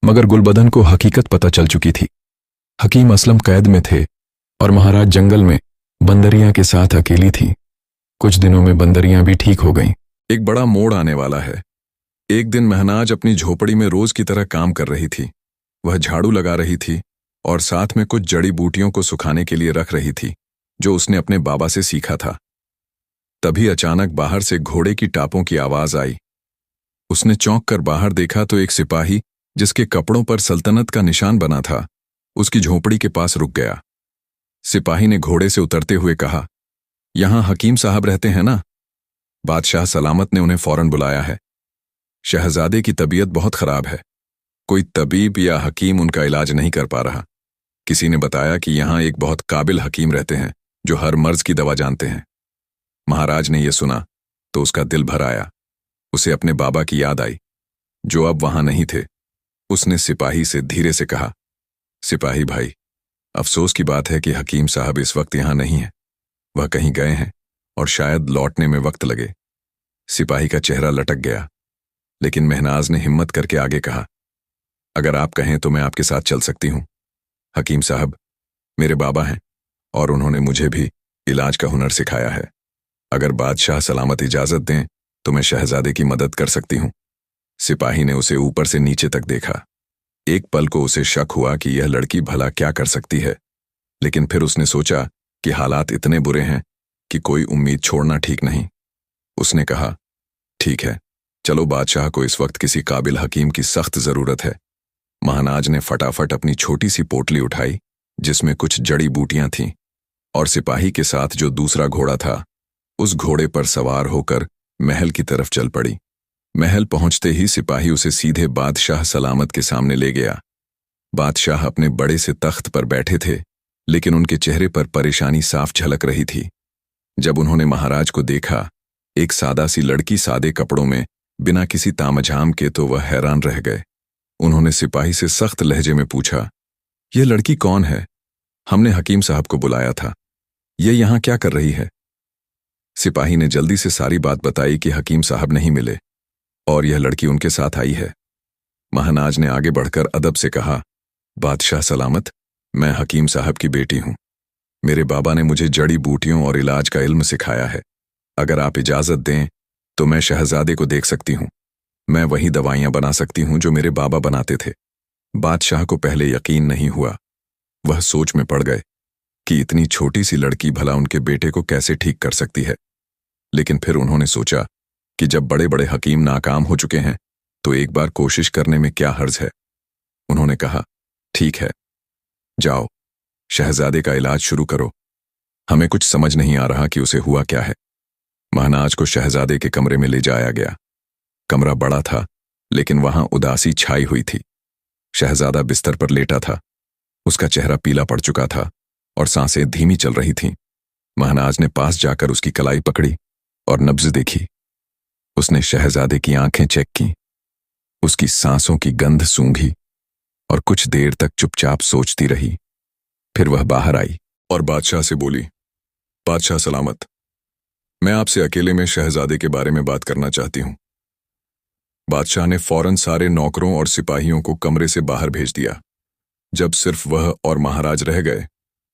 मगर गुलबदन को हकीकत पता चल चुकी थी। हकीम असलम कैद में थे और महाराज जंगल में बंदरियां के साथ अकेली थी। कुछ दिनों में बंदरियां भी ठीक हो गईं। एक बड़ा मोड़ आने वाला है। एक दिन महनाज अपनी झोपड़ी में रोज की तरह काम कर रही थी। वह झाड़ू लगा रही थी और साथ में कुछ जड़ी बूटियों को सुखाने के लिए रख रही थी, जो उसने अपने बाबा से सीखा था। तभी अचानक बाहर से घोड़े की टापों की आवाज आई। उसने चौंक कर बाहर देखा तो एक सिपाही, जिसके कपड़ों पर सल्तनत का निशान बना था, उसकी झोपड़ी के पास रुक गया। सिपाही ने घोड़े से उतरते हुए कहा, यहां हकीम साहब रहते हैं ना? बादशाह सलामत ने उन्हें फौरन बुलाया है। शहजादे की तबीयत बहुत खराब है। कोई तबीब या हकीम उनका इलाज नहीं कर पा रहा। किसी ने बताया कि यहां एक बहुत काबिल हकीम रहते हैं, जो हर मर्ज की दवा जानते हैं। महाराज ने यह सुना तो उसका दिल भर आया। उसे अपने बाबा की याद आई, जो अब वहां नहीं थे। उसने सिपाही से धीरे से कहा, सिपाही भाई, अफसोस की बात है कि हकीम साहब इस वक्त यहां नहीं है। वह कहीं गए हैं और शायद लौटने में वक्त लगे। सिपाही का चेहरा लटक गया, लेकिन महनाज ने हिम्मत करके आगे कहा, अगर आप कहें तो मैं आपके साथ चल सकती हूं। हकीम साहब मेरे बाबा हैं और उन्होंने मुझे भी इलाज का हुनर सिखाया है। अगर बादशाह सलामत इजाजत दें तो मैं शहजादे की मदद कर सकती हूं। सिपाही ने उसे ऊपर से नीचे तक देखा। एक पल को उसे शक हुआ कि यह लड़की भला क्या कर सकती है, लेकिन फिर उसने सोचा कि हालात इतने बुरे हैं कि कोई उम्मीद छोड़ना ठीक नहीं। उसने कहा, ठीक है, चलो, बादशाह को इस वक्त किसी काबिल हकीम की सख्त जरूरत है। महानाज ने फटाफट अपनी छोटी सी पोटली उठाई, जिसमें कुछ जड़ी बूटियां थीं, और सिपाही के साथ जो दूसरा घोड़ा था, उस घोड़े पर सवार होकर महल की तरफ चल पड़ी। महल पहुंचते ही सिपाही उसे सीधे बादशाह सलामत के सामने ले गया। बादशाह अपने बड़े से तख्त पर बैठे थे, लेकिन उनके चेहरे पर परेशानी साफ झलक रही थी। जब उन्होंने महाराज को देखा, एक सादा सी लड़की सादे कपड़ों में, बिना किसी तामझाम के, तो वह हैरान रह गए। उन्होंने सिपाही से सख्त लहजे में पूछा, यह लड़की कौन है? हमने हकीम साहब को बुलाया था। यह यहां क्या कर रही है? सिपाही ने जल्दी से सारी बात बताई कि हकीम साहब नहीं मिले और यह लड़की उनके साथ आई है। महानाज ने आगे बढ़कर अदब से कहा, बादशाह सलामत, मैं हकीम साहब की बेटी हूं। मेरे बाबा ने मुझे जड़ी बूटियों और इलाज का इल्म सिखाया है। अगर आप इजाजत दें तो मैं शहजादे को देख सकती हूं। मैं वही दवाइयां बना सकती हूं जो मेरे बाबा बनाते थे। बादशाह को पहले यकीन नहीं हुआ। वह सोच में पड़ गए कि इतनी छोटी सी लड़की भला उनके बेटे को कैसे ठीक कर सकती है। लेकिन फिर उन्होंने सोचा कि जब बड़े बड़े हकीम नाकाम हो चुके हैं तो एक बार कोशिश करने में क्या हर्ज है। उन्होंने कहा, ठीक है, जाओ, शहजादे का इलाज शुरू करो। हमें कुछ समझ नहीं आ रहा कि उसे हुआ क्या है। महानाज को शहजादे के कमरे में ले जाया गया। कमरा बड़ा था, लेकिन वहां उदासी छाई हुई थी। शहजादा बिस्तर पर लेटा था। उसका चेहरा पीला पड़ चुका था और सांसें धीमी चल रही थीं। महानाज ने पास जाकर उसकी कलाई पकड़ी और नब्ज देखी। उसने शहजादे की आंखें चेक की, उसकी सांसों की गंध सूंघी और कुछ देर तक चुपचाप सोचती रही। फिर वह बाहर आई और बादशाह से बोली, बादशाह सलामत, मैं आपसे अकेले में शहजादे के बारे में बात करना चाहती हूं। बादशाह ने फौरन सारे नौकरों और सिपाहियों को कमरे से बाहर भेज दिया। जब सिर्फ वह और महाराज रह गए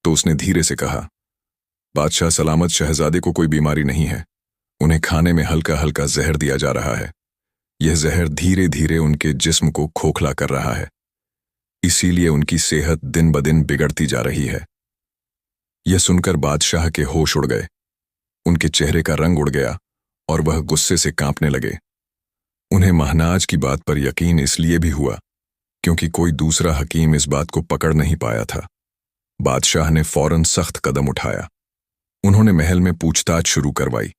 तो उसने धीरे से कहा, बादशाह सलामत, शहजादे को कोई बीमारी नहीं है। उन्हें खाने में हल्का हल्का जहर दिया जा रहा है। यह जहर धीरे धीरे उनके जिस्म को खोखला कर रहा है, इसीलिए उनकी सेहत दिन ब दिन बिगड़ती जा रही है। यह सुनकर बादशाह के होश उड़ गए। उनके चेहरे का रंग उड़ गया और वह गुस्से से कांपने लगे। उन्हें महनाज की बात पर यकीन इसलिए भी हुआ क्योंकि कोई दूसरा हकीम इस बात को पकड़ नहीं पाया था। बादशाह ने फौरन सख्त कदम उठाया। उन्होंने महल में पूछताछ शुरू करवाई।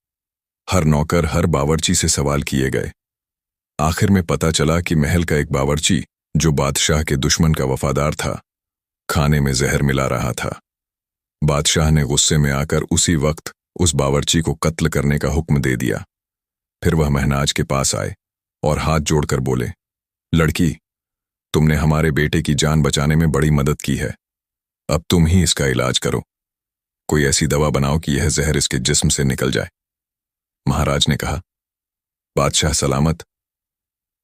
हर नौकर, हर बावर्ची से सवाल किए गए। आखिर में पता चला कि महल का एक बावर्ची, जो बादशाह के दुश्मन का वफादार था, खाने में जहर मिला रहा था। बादशाह ने गुस्से में आकर उसी वक्त उस बावर्ची को कत्ल करने का हुक्म दे दिया। फिर वह महनाज के पास आए और हाथ जोड़कर बोले, लड़की, तुमने हमारे बेटे की जान बचाने में बड़ी मदद की है। अब तुम ही इसका इलाज करो। कोई ऐसी दवा बनाओ कि यह जहर इसके जिस्म से निकल जाए। महाराज ने कहा, बादशाह सलामत,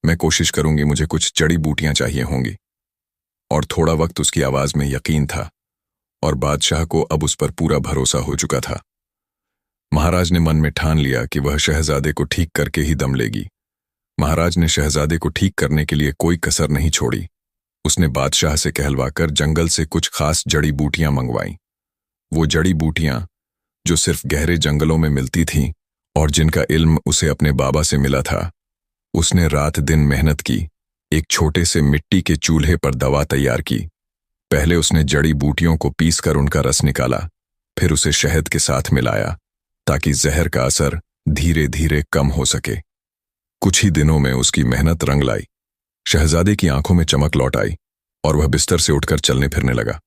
मैं कोशिश करूंगी। मुझे कुछ जड़ी बूटियां चाहिए होंगी। और थोड़ा वक्त उसकी आवाज में यकीन था और बादशाह को अब उस पर पूरा भरोसा हो चुका था। महाराज ने मन में ठान लिया कि वह शहजादे को ठीक करके ही दम लेगी। महाराज ने शहजादे को ठीक करने के लिए कोई कसर नहीं छोड़ी। उसने बादशाह से कहलवाकर जंगल से कुछ खास जड़ी बूटियां मंगवाईं। वो जड़ी बूटियां जो सिर्फ गहरे जंगलों में मिलती थीं और जिनका इल्म उसे अपने बाबा से मिला था। उसने रात दिन मेहनत की, एक छोटे से मिट्टी के चूल्हे पर दवा तैयार की। पहले उसने जड़ी बूटियों को पीसकर उनका रस निकाला, फिर उसे शहद के साथ मिलाया ताकि जहर का असर धीरे धीरे कम हो सके। कुछ ही दिनों में उसकी मेहनत रंग लाई। शहजादे की आंखों में चमक लौट आई और वह बिस्तर से उठकर चलने फिरने लगा।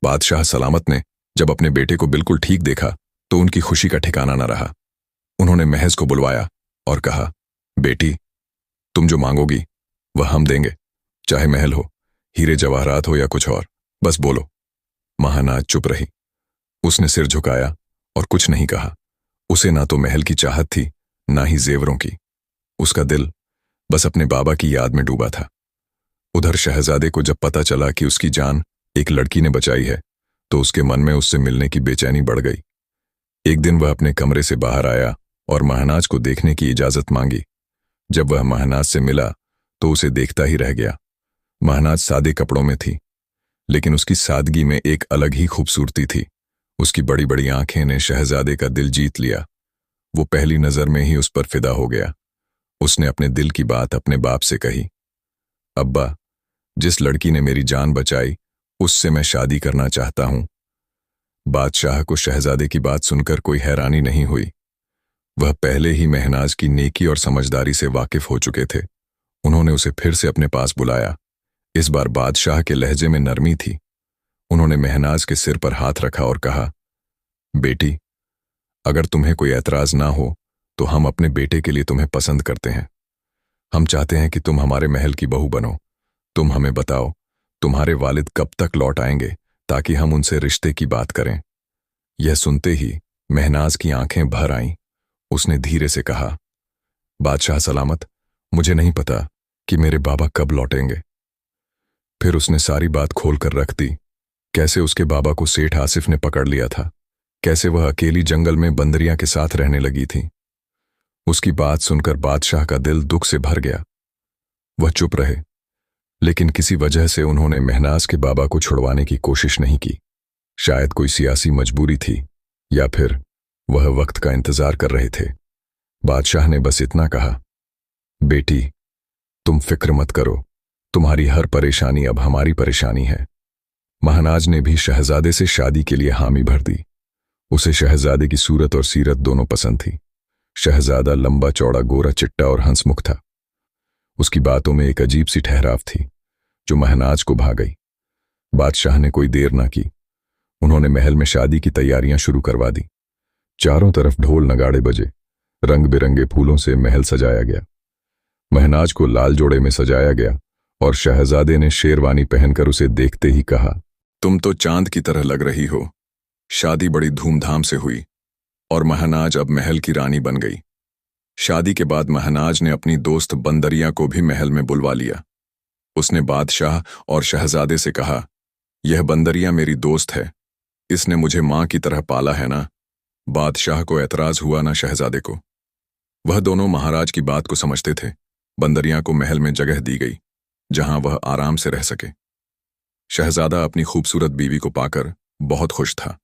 बादशाह सलामत ने जब अपने बेटे को बिल्कुल ठीक देखा तो उनकी खुशी का ठिकाना न रहा। उन्होंने महज को बुलवाया और कहा, बेटी, तुम जो मांगोगी वह हम देंगे, चाहे महल हो, हीरे जवाहरात हो या कुछ और, बस बोलो। महानाज चुप रही। उसने सिर झुकाया और कुछ नहीं कहा। उसे ना तो महल की चाहत थी, ना ही जेवरों की। उसका दिल बस अपने बाबा की याद में डूबा था। उधर शहजादे को जब पता चला कि उसकी जान एक लड़की ने बचाई है तो उसके मन में उससे मिलने की बेचैनी बढ़ गई। एक दिन वह अपने कमरे से बाहर आया और महानाज को देखने की इजाजत मांगी। जब वह महानाज से मिला तो उसे देखता ही रह गया। महानाज सादे कपड़ों में थी, लेकिन उसकी सादगी में एक अलग ही खूबसूरती थी। उसकी बड़ी बड़ी आंखें ने शहजादे का दिल जीत लिया। वो पहली नजर में ही उस पर फिदा हो गया। उसने अपने दिल की बात अपने बाप से कही, अब्बा, जिस लड़की ने मेरी जान बचाई उससे मैं शादी करना चाहता हूं। बादशाह को शहजादे की बात सुनकर कोई हैरानी नहीं हुई। वह पहले ही महनाज की नेकी और समझदारी से वाकिफ हो चुके थे। उन्होंने उसे फिर से अपने पास बुलाया। इस बार बादशाह के लहजे में नरमी थी। उन्होंने महनाज के सिर पर हाथ रखा और कहा, बेटी, अगर तुम्हें कोई ऐतराज ना हो तो हम अपने बेटे के लिए तुम्हें पसंद करते हैं। हम चाहते हैं कि तुम हमारे महल की बहू बनो। तुम हमें बताओ, तुम्हारे वालिद कब तक लौट आएंगे ताकि हम उनसे रिश्ते की बात करें। यह सुनते ही महनाज की आंखें भर आईं। उसने धीरे से कहा, बादशाह सलामत, मुझे नहीं पता कि मेरे बाबा कब लौटेंगे। फिर उसने सारी बात खोलकर रख दी। कैसे उसके बाबा को सेठ आसिफ ने पकड़ लिया था, कैसे वह अकेली जंगल में बंदरियां के साथ रहने लगी थी। उसकी बात सुनकर बादशाह का दिल दुख से भर गया। वह चुप रहे, लेकिन किसी वजह से उन्होंने महनाज के बाबा को छुड़वाने की कोशिश नहीं की। शायद कोई सियासी मजबूरी थी या फिर वह वक्त का इंतजार कर रहे थे। बादशाह ने बस इतना कहा, बेटी, तुम फिक्र मत करो, तुम्हारी हर परेशानी अब हमारी परेशानी है। महानाज ने भी शहजादे से शादी के लिए हामी भर दी। उसे शहजादे की सूरत और सीरत दोनों पसंद थी। शहजादा लंबा चौड़ा गोरा चिट्टा और हंसमुख था। उसकी बातों में एक अजीब सी ठहराव थी जो महनाज को भा गई। बादशाह ने कोई देर ना की। उन्होंने महल में शादी की तैयारियां शुरू करवा दी। चारों तरफ ढोल नगाड़े बजे, रंग बिरंगे फूलों से महल सजाया गया। महनाज को लाल जोड़े में सजाया गया और शहजादे ने शेरवानी पहनकर उसे देखते ही कहा, तुम तो चांद की तरह लग रही हो। शादी बड़ी धूमधाम से हुई और महनाज अब महल की रानी बन गई। शादी के बाद महनाज ने अपनी दोस्त बंदरिया को भी महल में बुलवा लिया। उसने बादशाह और शहजादे से कहा, यह बंदरिया मेरी दोस्त है, इसने मुझे मां की तरह पाला है ना। बादशाह को ऐतराज हुआ ना शहजादे को। वह दोनों महाराज की बात को समझते थे। बंदरिया को महल में जगह दी गई जहां वह आराम से रह सके। शहजादा अपनी खूबसूरत बीवी को पाकर बहुत खुश था।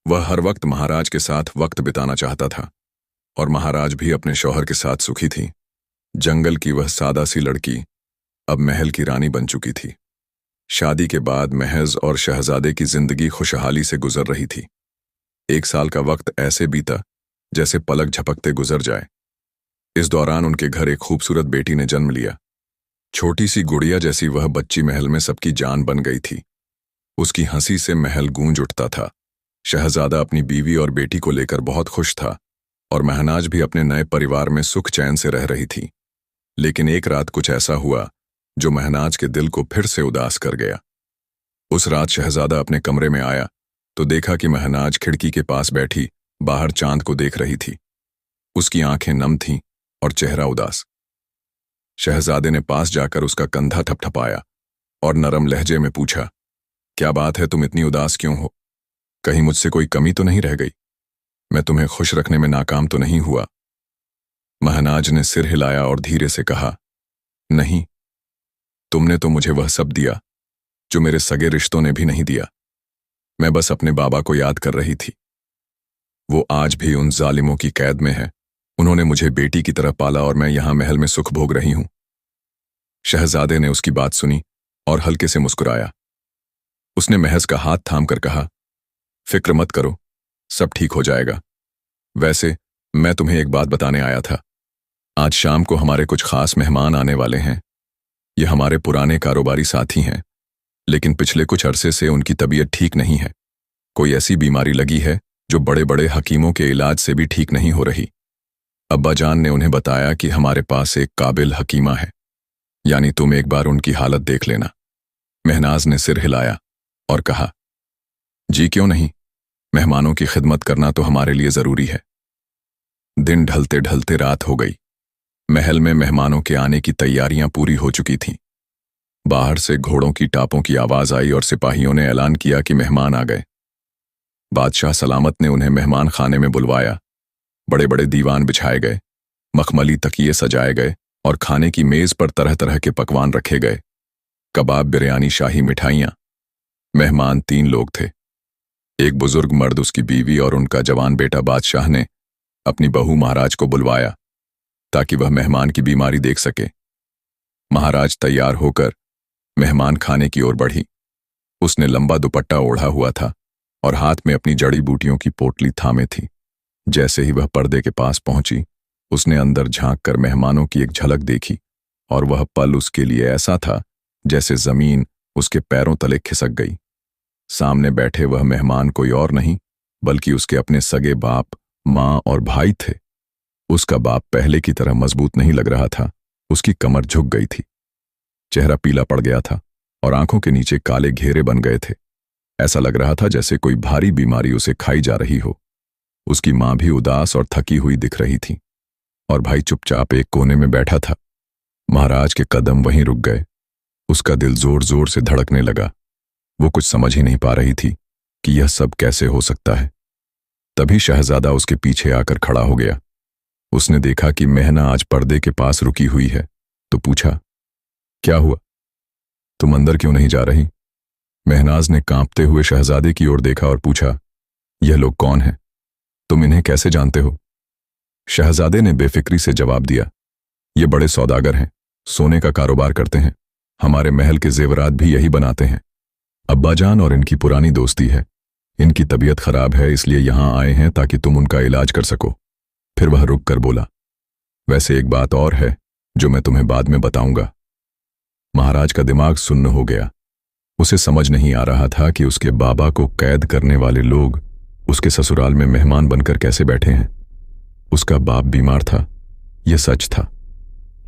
वह हर वक्त महाराज के साथ वक्त बिताना चाहता था और महाराज भी अपने शौहर के साथ सुखी थी। जंगल की वह सादा सी लड़की अब महल की रानी बन चुकी थी। शादी के बाद महज और शहजादे की जिंदगी खुशहाली से गुजर रही थी। 1 साल का वक्त ऐसे बीता जैसे पलक झपकते गुजर जाए। इस दौरान उनके घर एक खूबसूरत बेटी ने जन्म लिया। छोटी सी गुड़िया जैसी वह बच्ची महल में सबकी जान बन गई थी। उसकी हंसी से महल गूंज उठता था शहजादा अपनी बीवी और बेटी को लेकर बहुत खुश था और महनाज भी अपने नए परिवार में सुख चैन से रह रही थी। लेकिन एक रात कुछ ऐसा हुआ जो महनाज के दिल को फिर से उदास कर गया। उस रात शहजादा अपने कमरे में आया तो देखा कि महनाज खिड़की के पास बैठी बाहर चांद को देख रही थी। उसकी आंखें नम थीं और चेहरा उदास। शहजादे ने पास जाकर उसका कंधा थपथपाया और नरम लहजे में पूछा, क्या बात है, तुम इतनी उदास क्यों हो? कहीं मुझसे कोई कमी तो नहीं रह गई? मैं तुम्हें खुश रखने में नाकाम तो नहीं हुआ? महनाज ने सिर हिलाया और धीरे से कहा, नहीं, तुमने तो मुझे वह सब दिया जो मेरे सगे रिश्तों ने भी नहीं दिया। मैं बस अपने बाबा को याद कर रही थी। वो आज भी उन जालिमों की कैद में है। उन्होंने मुझे बेटी की तरह पाला और मैं यहां महल में सुख भोग रही हूं। शहजादे ने उसकी बात सुनी और हल्के से मुस्कुराया। उसने महज का हाथ थामकर कहा, फिक्र मत करो, सब ठीक हो जाएगा। वैसे मैं तुम्हें एक बात बताने आया था। आज शाम को हमारे कुछ खास मेहमान आने वाले हैं। ये हमारे पुराने कारोबारी साथी हैं, लेकिन पिछले कुछ अरसे से उनकी तबीयत ठीक नहीं है। कोई ऐसी बीमारी लगी है जो बड़े बड़े हकीमों के इलाज से भी ठीक नहीं हो रही। अब्बाजान ने उन्हें बताया कि हमारे पास एक काबिल हकीमा है, यानी तुम एक बार उनकी हालत देख लेना। महनाज ने सिर हिलाया और कहा, जी क्यों नहीं, मेहमानों की खिदमत करना तो हमारे लिए जरूरी है। दिन ढलते ढलते रात हो गई। महल में मेहमानों के आने की तैयारियां पूरी हो चुकी थीं। बाहर से घोड़ों की टापों की आवाज आई और सिपाहियों ने ऐलान किया कि मेहमान आ गए। बादशाह सलामत ने उन्हें मेहमान खाने में बुलवाया। बड़े बड़े दीवान बिछाए गए, मखमली तकिए सजाए गए और खाने की मेज पर तरह तरह के पकवान रखे गए। कबाब, बिरयानी, शाही मिठाइयां। मेहमान 3 लोग थे। एक बुजुर्ग मर्द, उसकी बीवी और उनका जवान बेटा। बादशाह ने अपनी बहू महाराज को बुलवाया ताकि वह मेहमान की बीमारी देख सके। महाराज तैयार होकर मेहमान खाने की ओर बढ़ी। उसने लंबा दुपट्टा ओढ़ा हुआ था और हाथ में अपनी जड़ी बूटियों की पोटली थामे थी। जैसे ही वह पर्दे के पास पहुंची, उसने अंदर झांककर मेहमानों की एक झलक देखी और वह पल उसके लिए ऐसा था जैसे जमीन उसके पैरों तले खिसक गई। सामने बैठे वह मेहमान कोई और नहीं बल्कि उसके अपने सगे बाप, मां और भाई थे। उसका बाप पहले की तरह मजबूत नहीं लग रहा था। उसकी कमर झुक गई थी, चेहरा पीला पड़ गया था और आंखों के नीचे काले घेरे बन गए थे। ऐसा लग रहा था जैसे कोई भारी बीमारी उसे खाई जा रही हो। उसकी मां भी उदास और थकी हुई दिख रही थी और भाई चुपचाप एक कोने में बैठा था। महाराज के कदम वहीं रुक गए। उसका दिल जोर जोर से धड़कने लगा। वो कुछ समझ ही नहीं पा रही थी कि यह सब कैसे हो सकता है। तभी शहजादा उसके पीछे आकर खड़ा हो गया। उसने देखा कि मेहना आज पर्दे के पास रुकी हुई है तो पूछा, क्या हुआ, तुम अंदर क्यों नहीं जा रही? महनाज ने कांपते हुए शहजादे की ओर देखा और पूछा, यह लोग कौन हैं? तुम इन्हें कैसे जानते हो? शहजादे ने बेफिक्री से जवाब दिया, ये बड़े सौदागर हैं, सोने का कारोबार करते हैं। हमारे महल के जेवरात भी यही बनाते हैं। अब्बाजान और इनकी पुरानी दोस्ती है। इनकी तबीयत खराब है इसलिए यहां आए हैं ताकि तुम उनका इलाज कर सको। फिर वह रुक कर बोला, वैसे एक बात और है जो मैं तुम्हें बाद में बताऊंगा। महाराज का दिमाग सुन्न हो गया। उसे समझ नहीं आ रहा था कि उसके बाबा को कैद करने वाले लोग उसके ससुराल में मेहमान बनकर कैसे बैठे हैं। उसका बाप बीमार था, यह सच था,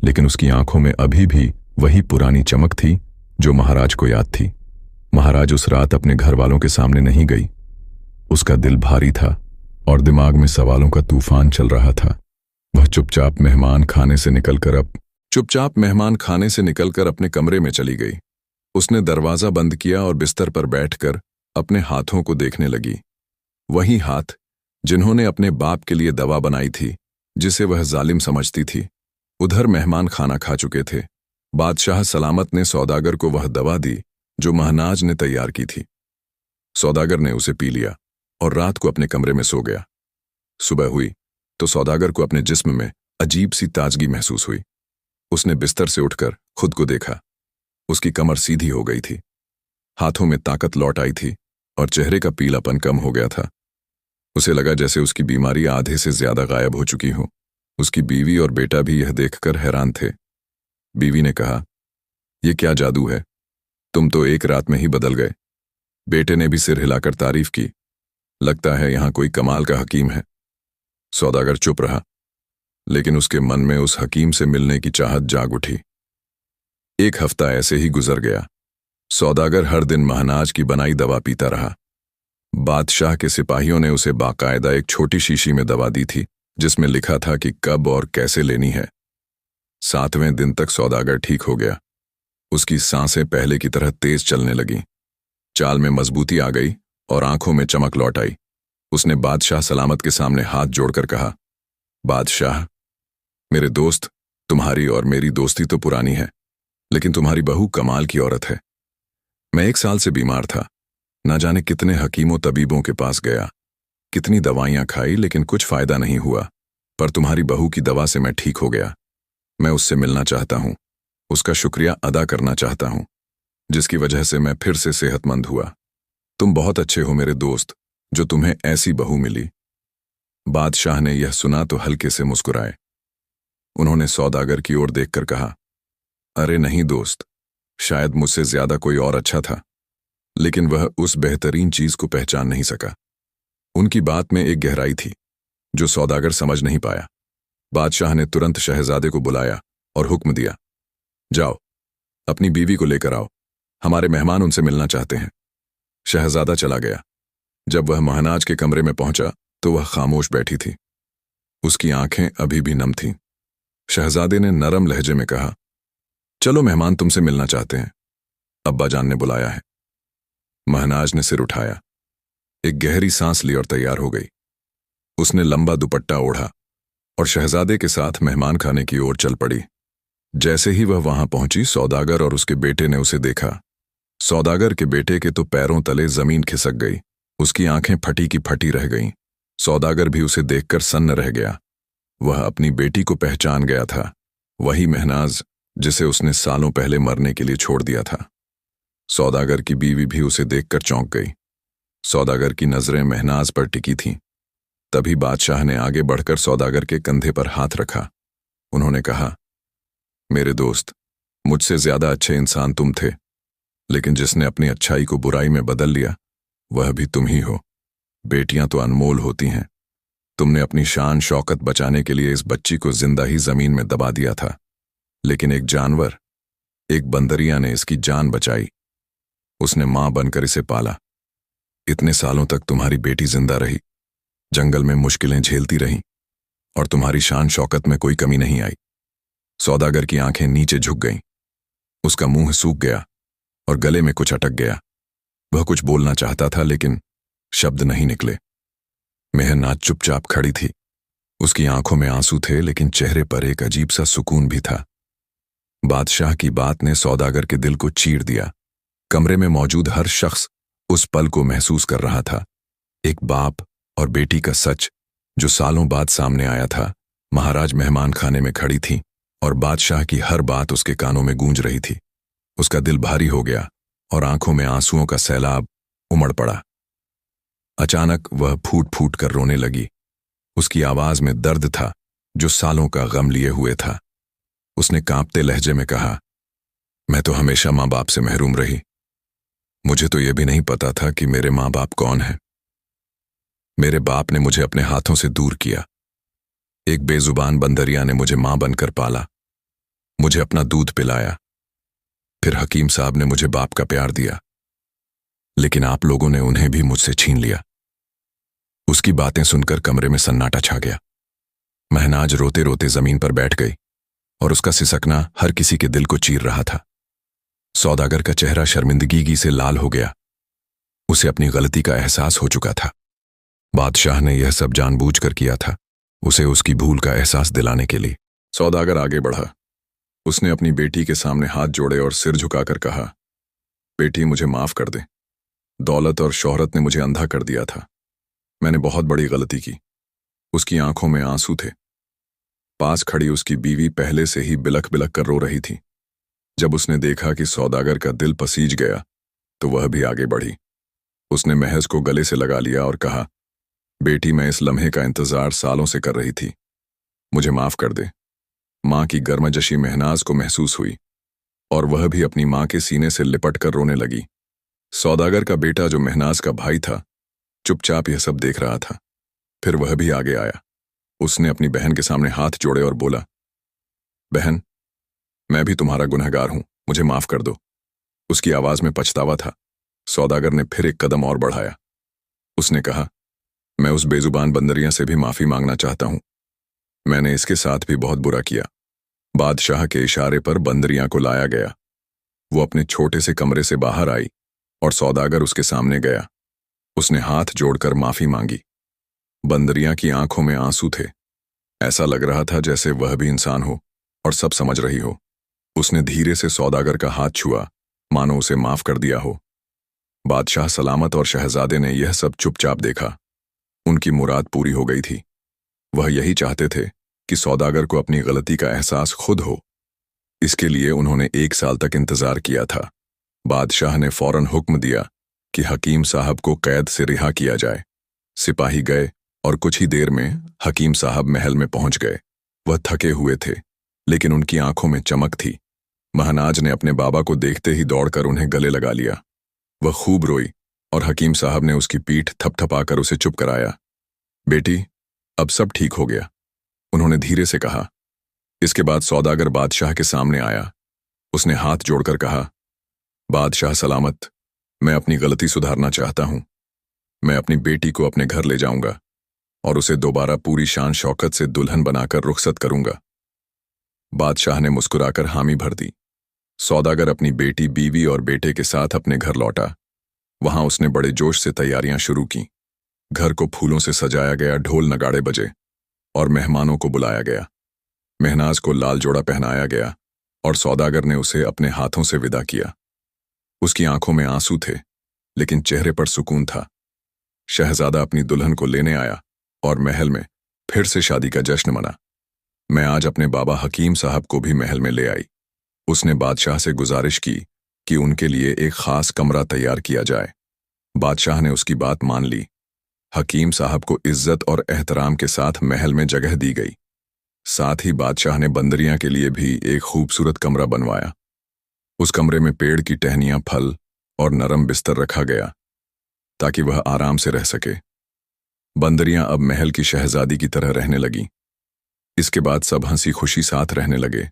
लेकिन उसकी आंखों में अभी भी वही पुरानी चमक थी जो महाराज को याद थी। महाराज उस रात अपने घर वालों के सामने नहीं गई। उसका दिल भारी था और दिमाग में सवालों का तूफान चल रहा था। वह चुपचाप मेहमान खाने से निकलकर अपने कमरे में चली गई। उसने दरवाजा बंद किया और बिस्तर पर बैठकर अपने हाथों को देखने लगी। वही हाथ जिन्होंने अपने बाप के लिए दवा बनाई थी, जिसे वह जालिम समझती थी। उधर मेहमान खाना खा चुके थे। बादशाह सलामत ने सौदागर को वह दवा दी जो महनाज ने तैयार की थी। सौदागर ने उसे पी लिया और रात को अपने कमरे में सो गया। सुबह हुई तो सौदागर को अपने जिस्म में अजीब सी ताजगी महसूस हुई। उसने बिस्तर से उठकर खुद को देखा। उसकी कमर सीधी हो गई थी, हाथों में ताकत लौट आई थी और चेहरे का पीलापन कम हो गया था। उसे लगा जैसे उसकी बीमारी आधे से ज्यादा गायब हो चुकी हो। उसकी बीवी और बेटा भी यह देखकर हैरान थे। बीवी ने कहा, यह क्या जादू है, तुम तो एक रात में ही बदल गए। बेटे ने भी सिर हिलाकर तारीफ की। लगता है यहां कोई कमाल का हकीम है। सौदागर चुप रहा, लेकिन उसके मन में उस हकीम से मिलने की चाहत जाग उठी। एक हफ्ता ऐसे ही गुजर गया। सौदागर हर दिन महनाज की बनाई दवा पीता रहा। बादशाह के सिपाहियों ने उसे बाकायदा एक छोटी शीशी में दवा दी थी, जिसमें लिखा था कि कब और कैसे लेनी है। 7वें दिन तक सौदागर ठीक हो गया। उसकी सांसें पहले की तरह तेज चलने लगीं। चाल में मजबूती आ गई और आंखों में चमक लौट आई। उसने बादशाह सलामत के सामने हाथ जोड़कर कहा, बादशाह, मेरे दोस्त, तुम्हारी और मेरी दोस्ती तो पुरानी है, लेकिन तुम्हारी बहू कमाल की औरत है। मैं 1 साल से बीमार था। ना जाने कितने हकीमों तबीबों के पास गया, कितनी दवाइयां खाई, लेकिन कुछ फायदा नहीं हुआ। पर तुम्हारी बहू की दवा से मैं ठीक हो गया। मैं उससे मिलना चाहता हूं, उसका शुक्रिया अदा करना चाहता हूं, जिसकी वजह से मैं फिर से सेहतमंद हुआ। तुम बहुत अच्छे हो मेरे दोस्त, जो तुम्हें ऐसी बहू मिली। बादशाह ने यह सुना तो हल्के से मुस्कुराए। उन्होंने सौदागर की ओर देखकर कहा, अरे नहीं दोस्त, शायद मुझसे ज्यादा कोई और अच्छा था, लेकिन वह उस बेहतरीन चीज को पहचान नहीं सका। उनकी बात में एक गहराई थी जो सौदागर समझ नहीं पाया। बादशाह ने तुरंत शहजादे को बुलाया और हुक्म दिया, जाओ, अपनी बीवी को लेकर आओ, हमारे मेहमान उनसे मिलना चाहते हैं। शहजादा चला गया। जब वह महनाज के कमरे में पहुंचा तो वह खामोश बैठी थी। उसकी आंखें अभी भी नम थीं। शहजादे ने नरम लहजे में कहा, चलो, मेहमान तुमसे मिलना चाहते हैं, अब्बा जान ने बुलाया है। महनाज ने सिर उठाया, एक गहरी सांस ली और तैयार हो गई। उसने लंबा दुपट्टा ओढ़ा और शहजादे के साथ मेहमान खाने की ओर चल पड़ी। जैसे ही वह वहां पहुंची, सौदागर और उसके बेटे ने उसे देखा। सौदागर के बेटे के तो पैरों तले जमीन खिसक गई। उसकी आंखें फटी की फटी रह गईं। सौदागर भी उसे देखकर सन्न रह गया। वह अपनी बेटी को पहचान गया था, वही महनाज जिसे उसने सालों पहले मरने के लिए छोड़ दिया था। सौदागर की बीवी भी उसे देखकर चौंक गई। सौदागर की नजरें महनाज पर टिकी थीं। तभी बादशाह ने आगे बढ़कर सौदागर के कंधे पर हाथ रखा। उन्होंने कहा, मेरे दोस्त, मुझसे ज्यादा अच्छे इंसान तुम थे, लेकिन जिसने अपनी अच्छाई को बुराई में बदल लिया वह भी तुम ही हो। बेटियां तो अनमोल होती हैं। तुमने अपनी शान शौकत बचाने के लिए इस बच्ची को जिंदा ही जमीन में दबा दिया था, लेकिन एक जानवर, एक बंदरिया ने इसकी जान बचाई। उसने मां बनकर इसे पाला। इतने सालों तक तुम्हारी बेटी जिंदा रही, जंगल में मुश्किलें झेलती रहीं, और तुम्हारी शान शौकत में कोई कमी नहीं आई। सौदागर की आंखें नीचे झुक गईं। उसका मुंह सूख गया और गले में कुछ अटक गया। वह कुछ बोलना चाहता था, लेकिन शब्द नहीं निकले। मेहनाज चुपचाप खड़ी थी। उसकी आंखों में आंसू थे, लेकिन चेहरे पर एक अजीब सा सुकून भी था। बादशाह की बात ने सौदागर के दिल को चीर दिया। कमरे में मौजूद हर शख्स उस पल को महसूस कर रहा था। एक बाप और बेटी का सच जो सालों बाद सामने आया था। महाराज मेहमान खाने में खड़ी थी और बादशाह की हर बात उसके कानों में गूंज रही थी। उसका दिल भारी हो गया और आंखों में आंसुओं का सैलाब उमड़ पड़ा। अचानक वह फूट फूट कर रोने लगी। उसकी आवाज में दर्द था जो सालों का गम लिए हुए था। उसने कांपते लहजे में कहा, मैं तो हमेशा माँ बाप से महरूम रही। मुझे तो यह भी नहीं पता था कि मेरे माँ बाप कौन हैं। मेरे बाप ने मुझे अपने हाथों से दूर किया। एक बेजुबान बंदरिया ने मुझे मां बनकर पाला, मुझे अपना दूध पिलाया। फिर हकीम साहब ने मुझे बाप का प्यार दिया, लेकिन आप लोगों ने उन्हें भी मुझसे छीन लिया। उसकी बातें सुनकर कमरे में सन्नाटा छा गया। महनाज रोते रोते जमीन पर बैठ गई और उसका सिसकना हर किसी के दिल को चीर रहा था। सौदागर का चेहरा शर्मिंदगी से लाल हो गया। उसे अपनी गलती का एहसास हो चुका था। बादशाह ने यह सब जानबूझकर किया था, उसे उसकी भूल का एहसास दिलाने के लिए। सौदागर आगे बढ़ा। उसने अपनी बेटी के सामने हाथ जोड़े और सिर झुकाकर कहा, बेटी, मुझे माफ कर दे। दौलत और शोहरत ने मुझे अंधा कर दिया था। मैंने बहुत बड़ी गलती की। उसकी आंखों में आंसू थे। पास खड़ी उसकी बीवी पहले से ही बिलख बिलख कर रो रही थी। जब उसने देखा कि सौदागर का दिल पसीज गया तो वह भी आगे बढ़ी। उसने महज को गले से लगा लिया और कहा, बेटी, मैं इस लम्हे का इंतजार सालों से कर रही थी। मुझे माफ कर दे। मां की गर्मजशी महनाज को महसूस हुई और वह भी अपनी मां के सीने से लिपट कर रोने लगी। सौदागर का बेटा, जो महनाज का भाई था, चुपचाप यह सब देख रहा था। फिर वह भी आगे आया। उसने अपनी बहन के सामने हाथ जोड़े और बोला, बहन, मैं भी तुम्हारा गुनहगार हूं, मुझे माफ कर दो। उसकी आवाज में पछतावा था। सौदागर ने फिर एक कदम और बढ़ाया। उसने कहा, मैं उस बेजुबान बंदरिया से भी माफी मांगना चाहता हूं। मैंने इसके साथ भी बहुत बुरा किया। बादशाह के इशारे पर बंदरिया को लाया गया। वो अपने छोटे से कमरे से बाहर आई और सौदागर उसके सामने गया। उसने हाथ जोड़कर माफी मांगी। बंदरिया की आंखों में आंसू थे। ऐसा लग रहा था जैसे वह भी इंसान हो और सब समझ रही हो। उसने धीरे से सौदागर का हाथ छुआ, मानो उसे माफ कर दिया हो। बादशाह सलामत और शहजादे ने यह सब चुपचाप देखा। उनकी मुराद पूरी हो गई थी। वह यही चाहते थे कि सौदागर को अपनी गलती का एहसास खुद हो। इसके लिए उन्होंने 1 साल तक इंतजार किया था। बादशाह ने फौरन हुक्म दिया कि हकीम साहब को कैद से रिहा किया जाए। सिपाही गए और कुछ ही देर में हकीम साहब महल में पहुंच गए। वह थके हुए थे, लेकिन उनकी आंखों में चमक थी। महनाज ने अपने बाबा को देखते ही दौड़कर उन्हें गले लगा लिया। वह खूब रोई और हकीम साहब ने उसकी पीठ थपथपाकर उसे चुप कराया। बेटी, अब सब ठीक हो गया, उन्होंने धीरे से कहा। इसके बाद सौदागर बादशाह के सामने आया। उसने हाथ जोड़कर कहा, बादशाह सलामत, मैं अपनी गलती सुधारना चाहता हूं। मैं अपनी बेटी को अपने घर ले जाऊंगा और उसे दोबारा पूरी शान शौकत से दुल्हन बनाकर रुखसत करूंगा। बादशाह ने मुस्कुराकर हामी भर दी। सौदागर अपनी बेटी, बीवी और बेटे के साथ अपने घर लौटा। वहां उसने बड़े जोश से तैयारियां शुरू की। घर को फूलों से सजाया गया, ढोल नगाड़े बजे और मेहमानों को बुलाया गया। महनाज को लाल जोड़ा पहनाया गया और सौदागर ने उसे अपने हाथों से विदा किया। उसकी आंखों में आंसू थे, लेकिन चेहरे पर सुकून था। शहजादा अपनी दुल्हन को लेने आया और महल में फिर से शादी का जश्न मना। मैं आज अपने बाबा हकीम साहब को भी महल में ले आई। उसने बादशाह से गुजारिश की कि उनके लिए एक खास कमरा तैयार किया जाए। बादशाह ने उसकी बात मान ली। हकीम साहब को इज्जत और एहतराम के साथ महल में जगह दी गई। साथ ही बादशाह ने बंदरिया के लिए भी एक खूबसूरत कमरा बनवाया। उस कमरे में पेड़ की टहनियां, फल और नरम बिस्तर रखा गया ताकि वह आराम से रह सके। बंदरियां अब महल की शहजादी की तरह रहने लगी। इसके बाद सब हंसी खुशी साथ रहने लगे।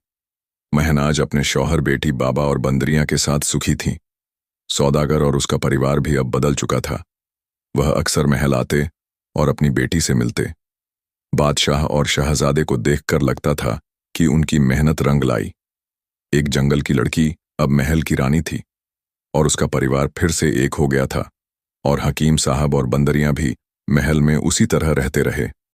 महनाज अपने शौहर, बेटी, बाबा और बंदरियां के साथ सुखी थी। सौदागर और उसका परिवार भी अब बदल चुका था। वह अक्सर महल आते और अपनी बेटी से मिलते। बादशाह और शहजादे को देखकर लगता था कि उनकी मेहनत रंग लाई। एक जंगल की लड़की अब महल की रानी थी और उसका परिवार फिर से एक हो गया था। और हकीम साहब और बंदरियां भी महल में उसी तरह रहते रहे।